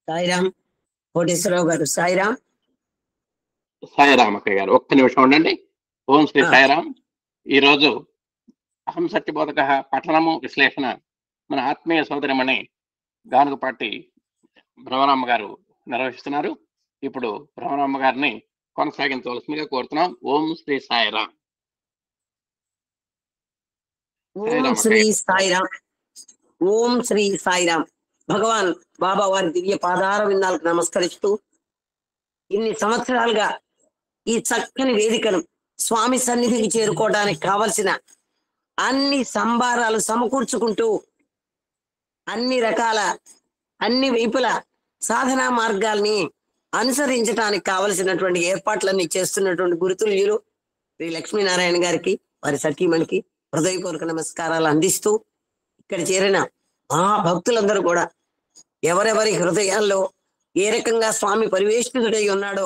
సాయిరామ్. కోటేశ్వరరావు గారు సాయిరామ్. సాయిరామక్కయ్య గారు ఒక్క నిమిషం ఉండండి. ఓం శ్రీ సాయిరామ్. ఈరోజు అహం సత్యబోధక పఠనము విశ్లేషణ మన ఆత్మీయ సోదరిమణి గానుగపాటి భ్రమరామ్మ గారు నిర్వహిస్తున్నారు. ఇప్పుడు భ్రమరామ్మ గారిని కొనసాగించవలసిందిగా కోరుతున్నాం. ఓం శ్రీ సాయిరామ్. ఓం శ్రీ సాయిరామ్. ఓం శ్రీ సాయిరామ్. భగవాన్ బాబా వారి దివ్య పాదార విందాలకు నమస్కరిస్తూ ఇన్ని సంవత్సరాలుగా ఈ చక్కని వేదికను స్వామి సన్నిధికి చేరుకోవడానికి కావలసిన అన్ని సంభారాలు సమకూర్చుకుంటూ అన్ని రకాల అన్ని వైపుల సాధనా మార్గాల్ని అనుసరించడానికి కావలసినటువంటి ఏర్పాట్లన్నీ చేస్తున్నటువంటి గురుతుల్యులు శ్రీ లక్ష్మీనారాయణ గారికి వారి సఖీమణికి హృదయపూర్వక నమస్కారాలు అందిస్తూ ఇక్కడ చేరిన భక్తులందరూ కూడా ఎవరెవరి హృదయాల్లో ఏ రకంగా స్వామి పరివేష్టితుడై ఉన్నాడో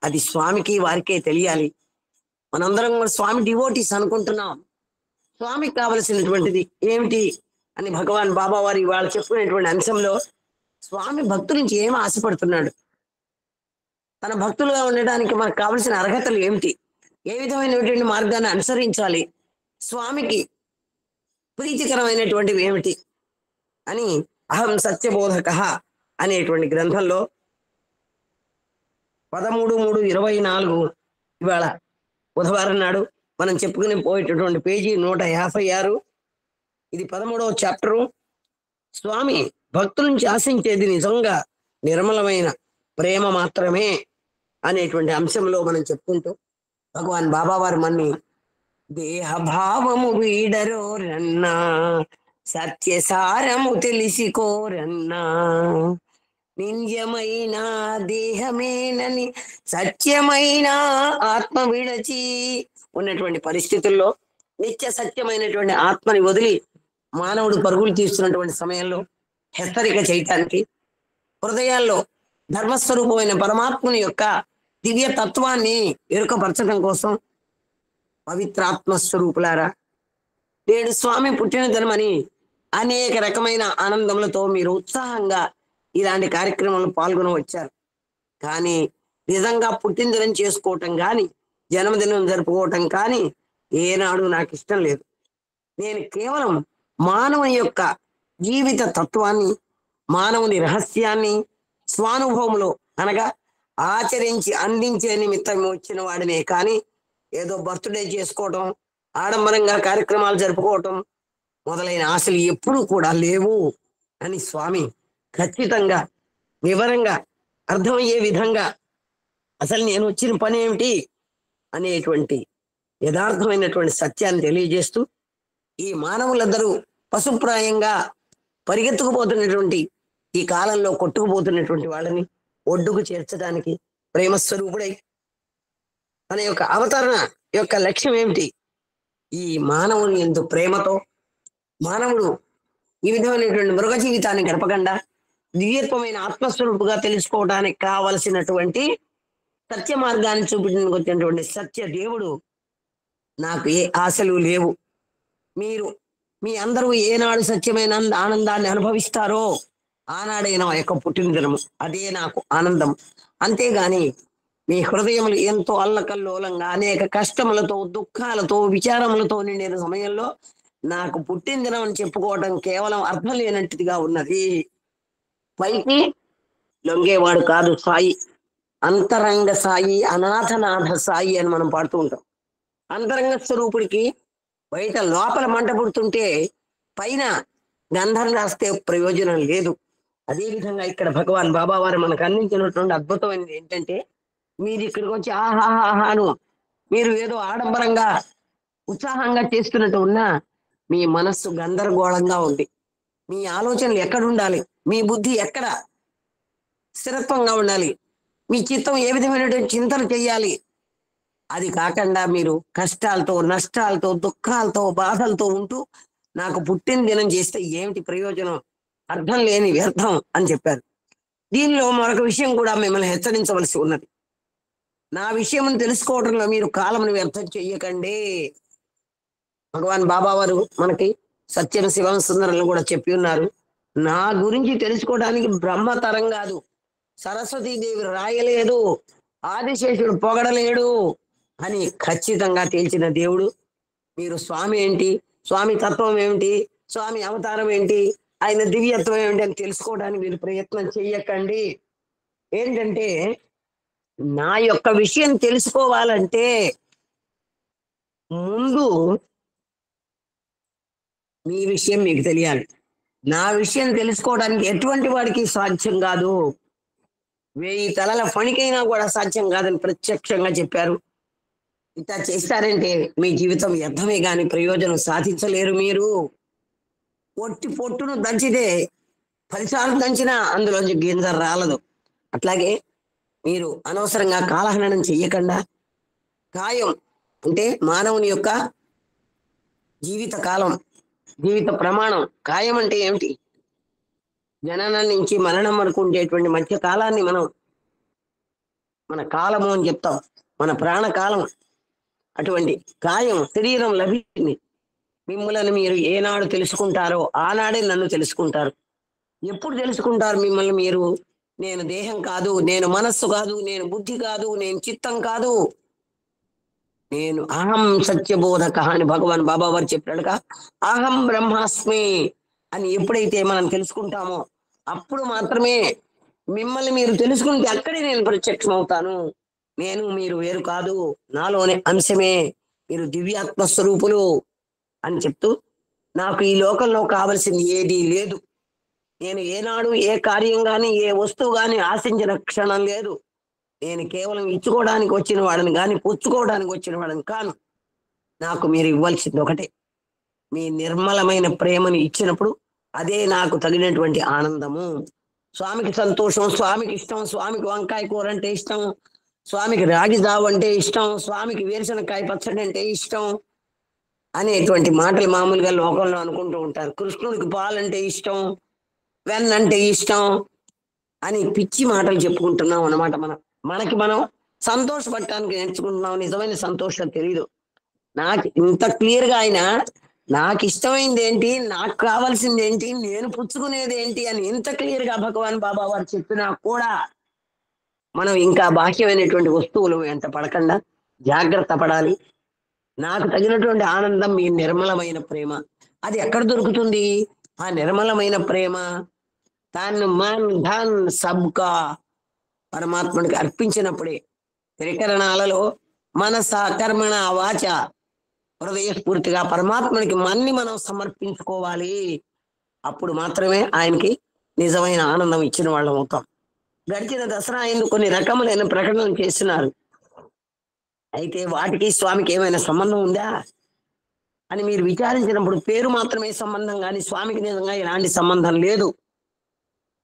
అది స్వామికి వారికే తెలియాలి. మనందరం కూడా స్వామి డివోటీస్ అనుకుంటున్నాం. స్వామికి కావలసినటువంటిది ఏమిటి అని భగవాన్ బాబా వారి వాళ్ళు చెప్పుకునేటువంటి అంశంలో స్వామి భక్తుల నుంచి ఏమి ఆశపడుతున్నాడు, తన భక్తులుగా ఉండడానికి మనకు కావలసిన అర్హతలు ఏమిటి, ఏ విధమైనటువంటి మార్గాన్ని అనుసరించాలి, స్వామికి ప్రీతికరమైనటువంటివి ఏమిటి అని అహం సత్యబోధక అనేటువంటి గ్రంథంలో 13/3/24 ఇవాళ బుధవారం నాడు మనం చెప్పుకుని పోయేటటువంటి పేజీ 156. ఇది 13వ చాప్టరు. స్వామి భక్తుల నుంచి ఆశించేది నిజంగా నిర్మలమైన ప్రేమ మాత్రమే అనేటువంటి అంశంలో మనం చెప్పుకుంటూ భగవాన్ బాబా వారు మన్ని దేహభావము వీడరో రన్నా, సత్యసారము తెలిసికోరన్నా, నింజమైన దేహమేనని సత్యమైన ఆత్మ విడచి ఉన్నటువంటి పరిస్థితుల్లో నిత్య సత్యమైనటువంటి ఆత్మని వదిలి మానవుడు పరుగులు తీస్తున్నటువంటి సమయంలో హెచ్చరిక చేయటానికి, హృదయాల్లో ధర్మస్వరూపమైన పరమాత్మని యొక్క దివ్య తత్వాన్ని ఎరుకపరచడం కోసం పవిత్రాత్మస్వరూపులారా, నేడు స్వామి పుట్టిన దినమని అనేక రకమైన ఆనందములతో మీరు ఉత్సాహంగా ఇలాంటి కార్యక్రమంలో పాల్గొని వచ్చారు. కానీ నిజంగా పుట్టినదినం చేసుకోవటం కానీ జన్మదినం జరుపుకోవటం కానీ ఏనాడు నాకు ఇష్టం లేదు. నేను కేవలం మానవుని యొక్క జీవిత తత్వాన్ని, మానవుని రహస్యాన్ని స్వానుభవంలో అనగా ఆచరించి అందించే నిమిత్తం వచ్చిన వాడినే కానీ ఏదో బర్త్డే చేసుకోవటం, ఆడంబరంగా కార్యక్రమాలు జరుపుకోవటం మొదలైన ఆశలు ఎప్పుడూ కూడా లేవు అని స్వామి ఖచ్చితంగా వివరంగా అర్థమయ్యే విధంగా అసలు నేను వచ్చిన పని ఏమిటి అనేటువంటి యథార్థమైనటువంటి సత్యాన్ని తెలియజేస్తూ ఈ మానవులందరూ పశుప్రాయంగా పరిగెత్తుకుపోతున్నటువంటి ఈ కాలంలో కొట్టుకుపోతున్నటువంటి వాళ్ళని ఒడ్డుకు చేర్చడానికి ప్రేమస్వరూపుడై తన యొక్క అవతరణ యొక్క లక్ష్యం ఏమిటి, ఈ మానవుని ఎందు ప్రేమతో మానవుడు ఈ విధమైనటువంటి మృగ జీవితాన్ని గడపకుండా దివ్యత్వమైన ఆత్మస్వరూపుగా తెలుసుకోవడానికి కావలసినటువంటి సత్య మార్గాన్ని చూపించడానికి వచ్చినటువంటి సత్య దేవుడు. నాకు ఏ ఆశలు లేవు. మీ అందరూ ఏనాడు సత్యమైన ఆనందాన్ని అనుభవిస్తారో ఆనాడే నా యొక్క పుట్టినదినము, అదే నాకు ఆనందం. అంతేగాని మీ హృదయములు ఎంతో అల్లకల్లోలంగా అనేక కష్టములతో, దుఃఖాలతో, విచారములతో నిండిన సమయంలో నాకు పుట్టినదినం అని చెప్పుకోవటం కేవలం అర్థం లేనట్టుగా ఉన్నది. పైకి లొంగేవాడు కాదు సాయి, అంతరంగ సాయి, అనాథనాథ సాయి అని మనం పాడుతూ ఉంటాం. అంతరంగ స్వరూపుడికి బయట లోపల మంట పుడుతుంటే పైన గంధం రాస్తే ప్రయోజనం లేదు. అదేవిధంగా ఇక్కడ భగవాన్ బాబా వారు మనకు అందించినటువంటి అద్భుతమైనది ఏంటంటే, మీరు ఇక్కడికి వచ్చి ఆహాహాహాను మీరు ఏదో ఆడంబరంగా ఉత్సాహంగా చేస్తున్నట్టు ఉన్నా మీ మనస్సు గందరగోళంగా ఉంది. మీ ఆలోచనలు ఎక్కడ ఉండాలి, మీ బుద్ధి ఎక్కడ స్థిరత్వంగా ఉండాలి, మీ చిత్తం ఏ విధమైనటువంటి చింతన చెయ్యాలి, అది కాకుండా మీరు కష్టాలతో, నష్టాలతో, దుఃఖాలతో, బాధలతో ఉంటూ నాకు పుట్టిన దినం చేస్తే ఏమిటి ప్రయోజనం, అర్థం లేని వ్యర్థం అని చెప్పారు. దీనిలో మరొక విషయం కూడా మిమ్మల్ని హెచ్చరించవలసి ఉన్నది. నా విషయం తెలుసుకోవడంలో మీరు కాలంను వ్యర్థం చెయ్యకండి. భగవాన్ బాబా వారు మనకి సత్యం శివం సుందరం కూడా చెప్పి ఉన్నారు. నా గురించి తెలుసుకోవడానికి బ్రహ్మతరం కాదు, సరస్వతీదేవి రాయలేదు, ఆదిశేషుడు పొగడలేడు అని ఖచ్చితంగా తేల్చిన దేవుడు. మీరు స్వామి ఏంటి, స్వామి తత్వం ఏమిటి, స్వామి అవతారం ఏంటి, ఆయన దివ్యత్వం ఏమిటి అని తెలుసుకోవడానికి మీరు ప్రయత్నం చెయ్యకండి. ఏంటంటే నా యొక్క విషయం తెలుసుకోవాలంటే ముందు మీ విషయం మీకు తెలియాలి. నా విషయం తెలుసుకోవడానికి ఎటువంటి వాడికి సాధ్యం కాదు, 1000 తలల ఫణికైనా కూడా సాధ్యం కాదని ప్రత్యక్షంగా చెప్పారు. ఇట్లా చేస్తారంటే మీ జీవితం వ్యర్థమే గాని ప్రయోజనం సాధించలేరు. మీరు పొట్టును దంచితే 10 సార్లు దంచినా అందులోంచి గింజ రాలదు. అట్లాగే మీరు అనవసరంగా కాలహరణం చెయ్యకుండా, కాయం అంటే మానవుని యొక్క జీవిత కాలం, జీవిత ప్రమాణం. కాయం అంటే ఏమిటి? జననం నుంచి మరణం వరకు ఉండేటువంటి మధ్య కాలాన్ని మన కాలము అని చెప్తాం, మన ప్రాణకాలం. అటువంటి కాయం శరీరం లభించింది. మిమ్మల్ని మీరు ఏనాడు తెలుసుకుంటారో ఆనాడే నన్ను తెలుసుకుంటారు. ఎప్పుడు తెలుసుకుంటారు మిమ్మల్ని మీరు? నేను దేహం కాదు, నేను మనస్సు కాదు, నేను బుద్ధి కాదు, నేను చిత్తం కాదు, నేను అహం సత్యబోధక అని భగవాన్ బాబా వారు చెప్పినట్టుగా అహం బ్రహ్మాస్మి అని ఎప్పుడైతే మనం తెలుసుకుంటామో అప్పుడు మాత్రమే మిమ్మల్ని మీరు తెలుసుకుంటే అక్కడే నేను ప్రత్యక్షం అవుతాను. నేను మీరు వేరు కాదు, నాలోనే అంశమే, మీరు దివ్యాత్మ స్వరూపులు అని చెప్తూ, నాకు ఈ లోకంలో కావలసింది ఏదీ లేదు. నేను ఏనాడు ఏ కార్యం గాని ఏ వస్తువు గాని ఆశించిన క్షణం లేదు. నేను కేవలం ఇచ్చుకోవడానికి వచ్చిన వాడిని కానీ పుచ్చుకోవడానికి వచ్చిన వాడిని కాను. నాకు మీరు ఇవ్వాల్సింది ఒకటే, మీ నిర్మలమైన ప్రేమను ఇచ్చినప్పుడు అదే నాకు తగినటువంటి ఆనందము. స్వామికి సంతోషం, స్వామికి ఇష్టం, స్వామికి వంకాయ కూర అంటే ఇష్టం, స్వామికి రాగి జావు అంటే ఇష్టం, స్వామికి వేరుశనకాయ పచ్చడి అంటే ఇష్టం అనేటువంటి మాటలు మామూలుగా లోకంలో అనుకుంటూ ఉంటారు. కృష్ణుడికి పాలంటే ఇష్టం, వెన్న అంటే ఇష్టం అని పిచ్చి మాటలు చెప్పుకుంటున్నాం అన్నమాట. మనకి మనం సంతోషపడటానికి నేర్చుకుంటున్నాం. నిజమైన సంతోషం తెలియదు. నాకు ఇంత క్లియర్ గా ఆయన నాకు ఇష్టమైంది ఏంటి, నాకు కావాల్సింది ఏంటి, నేను పుచ్చుకునేది ఏంటి అని ఇంత క్లియర్ గా భగవాన్ బాబా వారు చెప్పినా కూడా మనం ఇంకా బాహ్యమైనటువంటి వస్తువులు ఎంత పడకుండా జాగ్రత్త పడాలి. నాకు తగినటువంటి ఆనందం మీ నిర్మలమైన ప్రేమ. అది ఎక్కడ దొరుకుతుంది? ఆ నిర్మలమైన ప్రేమ తన్ మన్ ధన్ సబ్కా పరమాత్ముడికి అర్పించినప్పుడే. త్రికరణాలలో మనస కర్మణ వాచ హృదయస్ఫూర్తిగా పరమాత్ముడికి మనం సమర్పించుకోవాలి. అప్పుడు మాత్రమే ఆయనకి నిజమైన ఆనందం ఇచ్చిన వాళ్ళం అవుతాం. గడిచిన దసరా ఎందుకు కొన్ని రకములైన ప్రకటనలు చేస్తున్నారు. అయితే వాటికి స్వామికి ఏమైనా సంబంధం ఉందా అని మీరు విచారించినప్పుడు పేరు మాత్రమే సంబంధం, కానీ స్వామికి నిజంగా ఎలాంటి సంబంధం లేదు.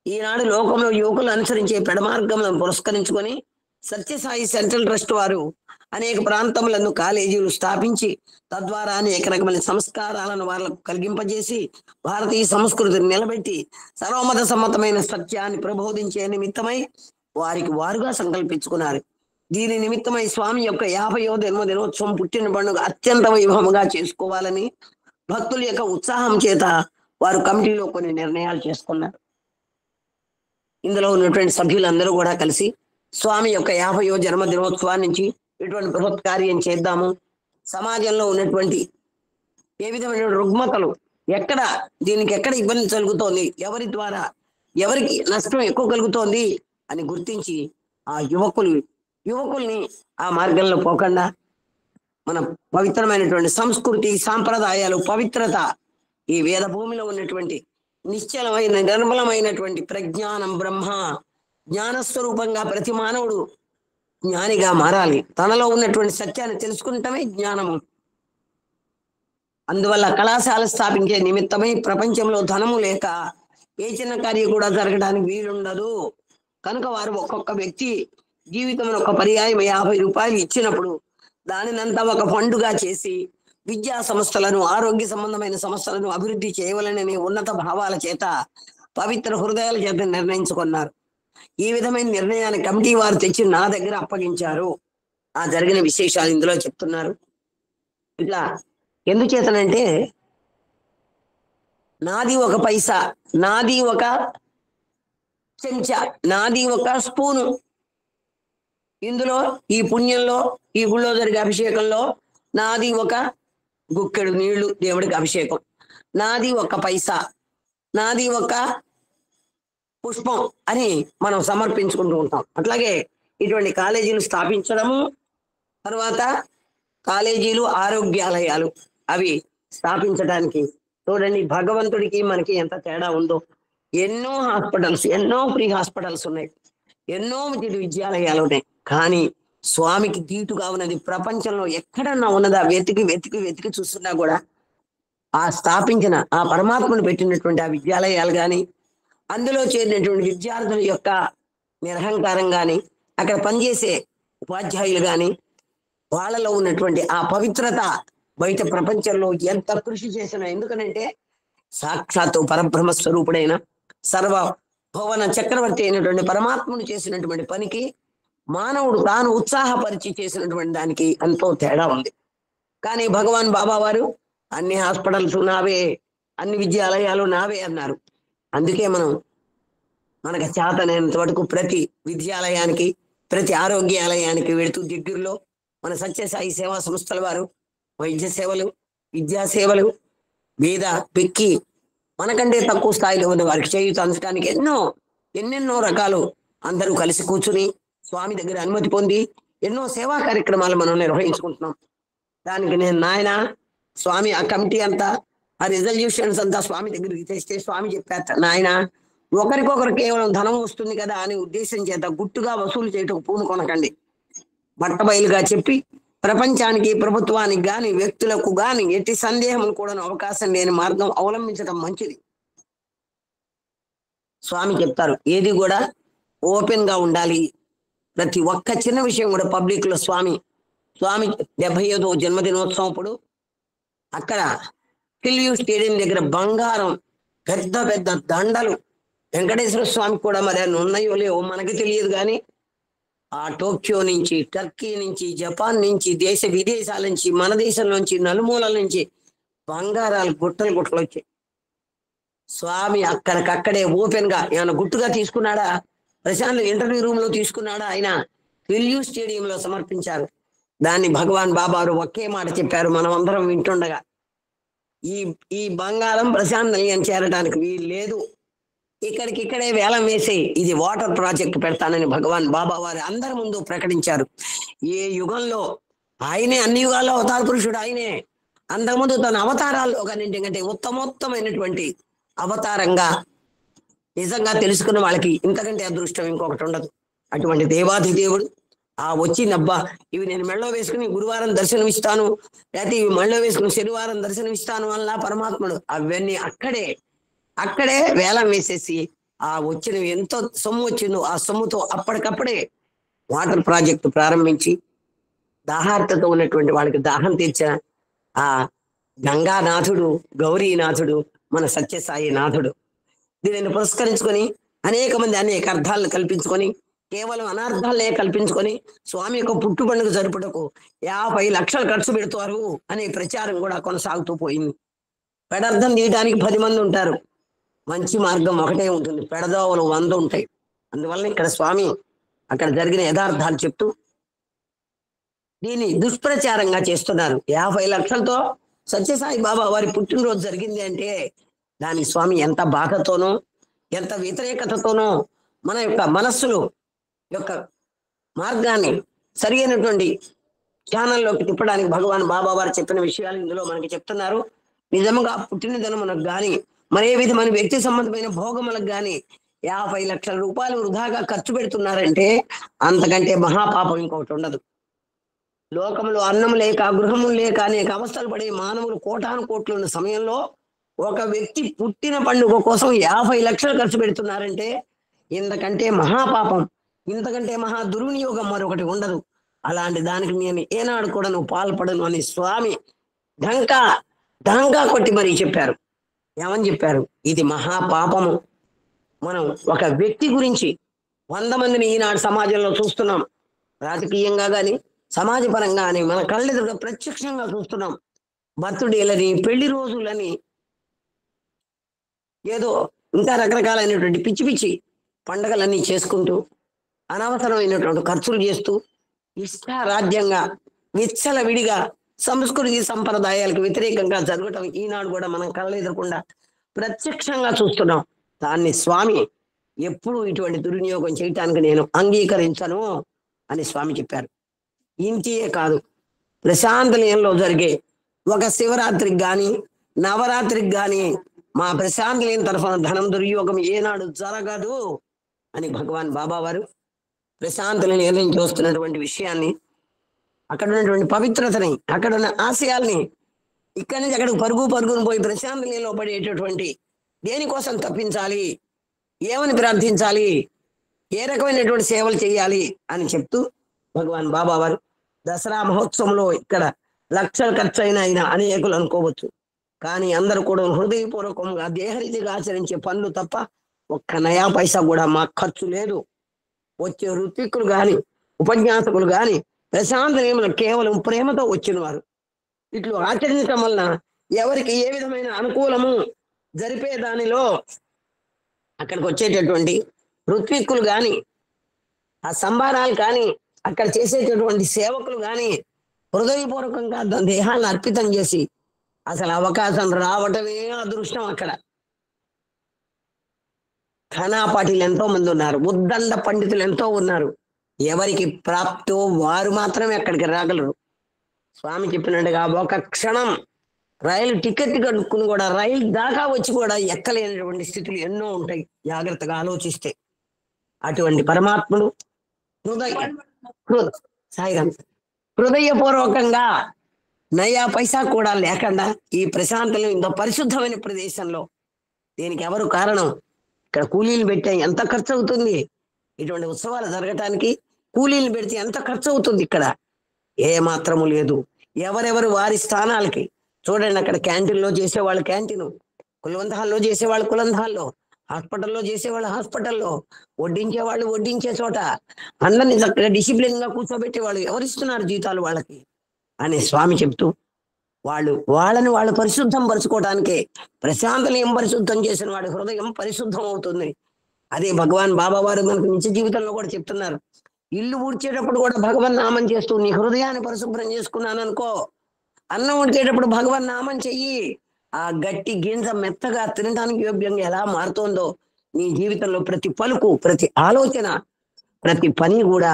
ఈనాడు లోకంలో యువకులు అనుసరించే పెడమార్గములను పురస్కరించుకొని సత్యసాయి సెంట్రల్ ట్రస్ట్ వారు అనేక ప్రాంతములను కాలేజీలు స్థాపించి తద్వారా అనేక రకమైన సంస్కారాలను వాళ్ళకు కలిగింపజేసి భారతీయ సంస్కృతిని నిలబెట్టి సర్వమత సమ్మతమైన సత్యాన్ని ప్రబోధించే నిమిత్తమై వారికి వారుగా సంకల్పించుకున్నారు. దీని నిమిత్తమై స్వామి యొక్క 50వ జన్మదినోత్సవం పుట్టిన పండుగ అత్యంత వైభవముగా చేసుకోవాలని భక్తుల యొక్క ఉత్సాహం చేత వారు కమిటీలో కొన్ని నిర్ణయాలు చేసుకున్నారు. ఇందులో ఉన్నటువంటి సభ్యులందరూ కూడా కలిసి స్వామి యొక్క 50వ జన్మదినోత్సవాన్ని నుంచి ఇటువంటి బృహత్ కార్యం చేద్దాము. సమాజంలో ఉన్నటువంటి ఏ విధమైన రుగ్మతలు, దీనికి ఎక్కడ ఇబ్బంది కలుగుతోంది, ఎవరి ద్వారా ఎవరికి నష్టం ఎక్కువ కలుగుతోంది అని గుర్తించి ఆ యువకుల్ని ఆ మార్గంలో పోకుండా మన పవిత్రమైనటువంటి సంస్కృతి సాంప్రదాయాలు పవిత్రత, ఈ వేద భూమిలో ఉన్నటువంటి నిశ్చలమైన నిర్మలమైనటువంటి ప్రజ్ఞానం బ్రహ్మ జ్ఞానస్వరూపంగా ప్రతి మానవుడు జ్ఞానిగా మారాలి. తనలో ఉన్నటువంటి సత్యాన్ని తెలుసుకుంటమే జ్ఞానము. అందువల్ల కళాశాల స్థాపించే నిమిత్తమై ప్రపంచంలో ధనము లేక ఏ చిన్న కార్యం కూడా జరగడానికి వీలుండదు. కనుక వారు ఒక్కొక్క వ్యక్తి జీవితంలో ఒక పర్యాయం 50 రూపాయలు ఇచ్చినప్పుడు దానినంతా ఒక ఫండుగా చేసి విద్యా సంస్థలను, ఆరోగ్య సంబంధమైన సంస్థలను అభివృద్ధి చేయవలనని ఉన్నత భావాల చేత పవిత్ర హృదయాల చేత నిర్ణయించుకున్నారు. ఈ విధమైన నిర్ణయాన్ని కమిటీ వారు తెచ్చి నా దగ్గర అప్పగించారు. ఆ జరిగిన విశేషాలు ఇందులో చెప్తున్నారు. ఇట్లా ఎందుచేతనంటే నాది ఒక పైసా, నాది ఒక చెంచా, నాది ఒక స్పూను. ఇందులో ఈ పుణ్యంలో, ఈ గుళ్ళో జరిగే అభిషేకంలో నాది ఒక గుక్కెడు నీళ్లు దేవుడికి అభిషేకం, నాది ఒక పైసా, నాది ఒక పుష్పం అని మనం సమర్పించుకుంటూ ఉంటాం. అట్లాగే ఇటువంటి కాలేజీలు స్థాపించడము, తర్వాత కాలేజీలు, ఆరోగ్యాలయాలు అవి స్థాపించడానికి చూడండి భగవంతుడికి మనకి ఎంత తేడా ఉందో. ఎన్నో హాస్పిటల్స్, ఎన్నో ఫ్రీ హాస్పిటల్స్ ఉన్నాయి, ఎన్నో విద్యాలయాలు ఉన్నాయి. కానీ స్వామికి దీటుగా ఉన్నది ప్రపంచంలో ఎక్కడన్నా ఉన్నదా? వెతికి వెతికి వెతికి చూస్తున్నా కూడా ఆ స్థాపించిన ఆ పరమాత్మను పెట్టినటువంటి ఆ విద్యాలయాలు కానీ, అందులో చేరినటువంటి విద్యార్థుల యొక్క నిరహంకారం కానీ, అక్కడ పనిచేసే ఉపాధ్యాయులు కానీ, వాళ్ళలో ఉన్నటువంటి ఆ పవిత్రత బయట ప్రపంచంలో ఎంత కృషి చేసినా, ఎందుకనంటే సాక్షాత్తు పరబ్రహ్మ స్వరూపుడైన సర్వ భువన చక్రవర్తి అయినటువంటి పరమాత్ముడు చేసినటువంటి పనికి మానవుడు తాను ఉత్సాహపరిచి చేసినటువంటి దానికి ఎంతో తేడా ఉంది. కానీ భగవాన్ బాబా వారు అన్ని హాస్పిటల్స్ నావే, అన్ని విద్యాలయాలు నావే అన్నారు. అందుకే మనకు చేతనైనంత వరకు ప్రతి విద్యాలయానికి, ప్రతి ఆరోగ్యాలయానికి వెళుతూ దగ్గరలో మన సత్యసాయి సేవా సంస్థల వారు వైద్య సేవలు, విద్యా సేవలు, వేద పెక్కి మనకంటే తక్కువ స్థాయిలో ఉన్న వారికి చేయూత అంచడానికి ఎన్నెన్నో రకాలు అందరూ కలిసి కూర్చుని స్వామి దగ్గర అనుమతి పొంది ఎన్నో సేవా కార్యక్రమాలు మనం నిర్వహించుకుంటున్నాం. దానికి నేను నాయన స్వామి ఆ కమిటీ అంతా, ఆ రిజల్యూషన్స్ అంతా స్వామి దగ్గరికి తెస్తే స్వామి చెప్పారు, నాయన ఒకరికొకరు కేవలం ధనం వస్తుంది కదా అని ఉద్దేశం చేత గుట్టుగా వసూలు చేయటం పూనుకొనకండి. బట్టబయలుగా చెప్పి ప్రపంచానికి, ప్రభుత్వానికి గాని, వ్యక్తులకు గాని ఎట్టి సందేహం కూడా అవకాశం లేని మార్గం అవలంబించడం మంచిది. స్వామి చెప్తారు ఏది కూడా ఓపెన్ గా ఉండాలి. ప్రతి ఒక్క చిన్న విషయం కూడా పబ్లిక్ లో స్వామి 75వ జన్మదినోత్సవం అప్పుడు అక్కడ కిల్యూ స్టేడియం దగ్గర బంగారం పెద్ద పెద్ద దండలు, వెంకటేశ్వర స్వామి కూడా మరి అన్ని ఉన్నాయో లేవో మనకి తెలియదు, కానీ ఆ టోక్యో నుంచి, టర్కీ నుంచి, జపాన్ నుంచి, దేశ విదేశాల నుంచి, మన దేశం నుంచి, నలుమూలల నుంచి బంగారాలు గుట్టలు గుట్టలు వచ్చాయి. స్వామి అక్కడికక్కడే ఓపెన్ గా ఏమైనా గుట్టుగా తీసుకున్నాడా? ప్రశాంత్ ఇంటర్వ్యూ రూమ్ లో తీసుకున్నాడా? ఆయన కిల్యూ స్టేడియంలో సమర్పించారు. దాన్ని భగవాన్ బాబారు ఒకే మాట చెప్పారు, మనం అందరం వింటుండగా, ఈ బంగారం ప్రశాంత్ నిలయం చేరడానికి వీలు లేదు, ఇక్కడికిక్కడే వేలం వేసి ఇది వాటర్ ప్రాజెక్ట్ పెడతానని భగవాన్ బాబా వారు అందరి ముందు ప్రకటించారు. ఏ యుగంలో ఆయనే, అన్ని యుగాల్లో అవతార పురుషుడు ఆయనే. అంతకుముందు తన అవతారాల్లో కంటే ఉత్తమోత్తమైనటువంటి అవతారంగా నిజంగా తెలుసుకున్న వాళ్ళకి ఇంతకంటే అదృష్టం ఇంకొకటి ఉండదు. అటువంటి దేవాది దేవుడు ఆ వచ్చిందబ్బా, ఇవి నేను మెళ్ళో వేసుకుని గురువారం దర్శనం ఇస్తాను, లేకపోతే ఇవి మెళ్ళో వేసుకుని శనివారం దర్శనం ఇస్తాను వల్ల పరమాత్ముడు అవన్నీ అక్కడే వేలం వేసేసి ఆ వచ్చినవి ఎంతో సొమ్ము వచ్చిందో ఆ సొమ్ముతో అప్పటికప్పుడే వాటర్ ప్రాజెక్టు ప్రారంభించి దాహార్తతో ఉన్నటువంటి వాళ్ళకి దాహం తీర్చిన ఆ గంగానాథుడు, గౌరీనాథుడు, మన సత్యసాయి నాథుడు. దీనిని పురస్కరించుకొని అనేక మంది అనేక అర్థాలను కల్పించుకొని, కేవలం అనార్థాలనే కల్పించుకొని స్వామి యొక్క పుట్టు పండుగ జరుపుటకు 50 లక్షలు ఖర్చు పెడతారు అనే ప్రచారం కూడా కొనసాగుతూ పోయింది. పెడర్థం తీయడానికి 10 మంది ఉంటారు, మంచి మార్గం ఒకటే ఉంటుంది, పెడదోవలు 100 ఉంటాయి. అందువల్ల ఇక్కడ స్వామి అక్కడ జరిగిన యథార్థాలు చెప్తూ దీన్ని దుష్ప్రచారంగా చేస్తున్నారు. 50 లక్షలతో సత్యసాయి బాబా వారి పుట్టినరోజు జరిగింది అంటే దానికి స్వామి ఎంత బాధతోనో, ఎంత వ్యతిరేకతతోనో మన యొక్క మనస్సులు యొక్క మార్గాన్ని సరి అయినటువంటి ఛానల్లోకి తిప్పడానికి భగవాన్ బాబా వారు చెప్పిన విషయాలు ఇందులో మనకి చెప్తున్నారు. నిజంగా పుట్టినదనం మనకు గాని, మరే విధమైన వ్యక్తి సంబంధమైన భోగములకు గాని 50 లక్షల రూపాయలు వృధాగా ఖర్చు పెడుతున్నారంటే అంతకంటే మహాపాపం ఇంకొకటి ఉండదు. లోకంలో అన్నం లేక, గృహము లేక అనేక అవస్థలు పడే మానవులు కోటాను కోట్లు ఉన్న సమయంలో ఒక వ్యక్తి పుట్టిన పండుగ కోసం 50 లక్షలు ఖర్చు పెడుతున్నారంటే ఇంతకంటే మహాపాపం, ఇంతకంటే మహా దుర్వినియోగం మరొకటి ఉండదు. అలాంటి దానికి నేను ఏనాడు కూడా నువ్వు పాల్పడను అని స్వామి ఢంకా కొట్టి మరీ చెప్పారు. ఏమని చెప్పారు? ఇది మహాపాపము. మనం ఒక వ్యక్తి గురించి 100 మందిని ఈనాడు సమాజంలో చూస్తున్నాం, రాజకీయంగా కానీ సమాజపరంగా కానీ మన కళ్ళెదురుగా ప్రత్యక్షంగా చూస్తున్నాం. బర్త్డేలని, పెళ్లి రోజులని, ఏదో ఇంకా రకరకాలైనటువంటి పిచ్చి పండగలన్నీ చేసుకుంటూ అనవసరమైనటువంటి ఖర్చులు చేస్తూ ఇష్టారాజ్యంగా విచ్చలవిడిగా సంస్కృతి సంప్రదాయాలకు వ్యతిరేకంగా జరగటం ఈనాడు కూడా మనం కళ్ళెదురకుండా ప్రత్యక్షంగా చూస్తున్నాం. దాన్ని స్వామి ఎప్పుడు ఇటువంటి దుర్వినియోగం చేయటానికి నేను అంగీకరించను అని స్వామి చెప్పారు. ఇంటియే కాదు, ప్రశాంత నిలయంలో జరిగే ఒక శివరాత్రికి గాని నవరాత్రికి గాని మా ప్రశాంత నిలయం తరఫున ధనం దుర్యోగం ఏనాడు జరగదు అని భగవాన్ బాబా వారు ప్రశాంత నిలయం నుంచి వస్తున్నటువంటి విషయాన్ని, అక్కడ ఉన్నటువంటి పవిత్రతని, అక్కడ ఉన్న ఆశయాల్ని ఇక్కడి నుంచి అక్కడికి పరుగును పోయి ప్రశాంత నిలయంలో పడేటటువంటి దేనికోసం తప్పించాలి, ఏమని ప్రార్థించాలి, ఏ రకమైనటువంటి సేవలు చేయాలి అని చెప్తూ భగవాన్ బాబా వారు దసరా మహోత్సవంలో ఇక్కడ లక్షలు ఖర్చు అయిన అనేకులు అనుకోవచ్చు. కానీ అందరూ కూడా హృదయపూర్వకంగా దేహరీతిగా ఆచరించే పనులు తప్ప ఒక్క నయా పైసా కూడా మాకు ఖర్చు లేదు. వచ్చే ఋత్విక్కులు గాని ఉపన్యాసకులు గాని ప్రశాంత నియమలు కేవలం ప్రేమతో వచ్చిన వారు. ఇట్లు ఆచరించడం వలన ఎవరికి ఏ విధమైన అనుకూలము జరిపే దానిలో అక్కడికి వచ్చేటటువంటి ఋత్విక్కులు గాని ఆ సంభారాలు కానీ అక్కడ చేసేటటువంటి సేవకులు గాని హృదయపూర్వకంగా దేహాలను అర్పితం చేసి అసలు అవకాశం రావటమే అదృష్టం. అక్కడ ఘనాపాటీలు ఎంతో మంది ఉన్నారు, ఉద్దండ పండితులు ఎంతో ఉన్నారు. ఎవరికి ప్రాప్తో వారు మాత్రమే అక్కడికి రాగలరు. స్వామి చెప్పినట్టుగా ఒక క్షణం రైలు టికెట్ కనుక్కుని కూడా రైలు దాకా వచ్చి కూడా ఎక్కలేనటువంటి స్థితులు ఎన్నో ఉంటాయి జాగ్రత్తగా ఆలోచిస్తే. అటువంటి పరమాత్ముడు హృదయపూర్వకంగా నయా పైసా కూడా లేకుండా ఈ ప్రశాంతంలో ఇంత పరిశుద్ధమైన ప్రదేశంలో దీనికి ఎవరు కారణం? ఇక్కడ కూలీలు పెట్టే ఎంత ఖర్చు అవుతుంది? ఇటువంటి ఉత్సవాలు జరగటానికి కూలీలు పెడితే ఎంత ఖర్చు అవుతుంది? ఇక్కడ ఏ మాత్రము లేదు. ఎవరెవరు వారి స్థానాలకి చూడండి. అక్కడ క్యాంటీన్లో చేసేవాళ్ళు క్యాంటీన్, కులవంతహాల్లో చేసేవాళ్ళు కులంధాల్లో, హాస్పిటల్లో చేసేవాళ్ళు హాస్పిటల్లో, వడ్డించేవాళ్ళు వడ్డించే చోట, అందరినీ చక్కగా డిసిప్లిన్ గా కూర్చోబెట్టేవాళ్ళు ఎవరిస్తున్నారు జీతాలు వాళ్ళకి అని స్వామి చెప్తూ వాళ్ళని వాళ్ళు పరిశుద్ధం పరుచుకోవడానికే ప్రశాంతనియం పరిశుద్ధం చేసిన వాడి హృదయం పరిశుద్ధం అవుతుంది. అదే భగవాన్ బాబా వారు మనకు నిత్య జీవితంలో కూడా చెప్తున్నారు. ఇల్లు ఊడ్చేటప్పుడు కూడా భగవన్ నామం చేస్తూ నీ హృదయాన్ని పరిశుభ్రం చేసుకున్నాను అనుకో. అన్నం ఉడికేటప్పుడు భగవన్ నామం చెయ్యి. ఆ గట్టి గింజ మెత్తగా తినడానికి యోగ్యంగా ఎలా మారుతోందో నీ జీవితంలో ప్రతి పలుకు, ప్రతి ఆలోచన, ప్రతి పని కూడా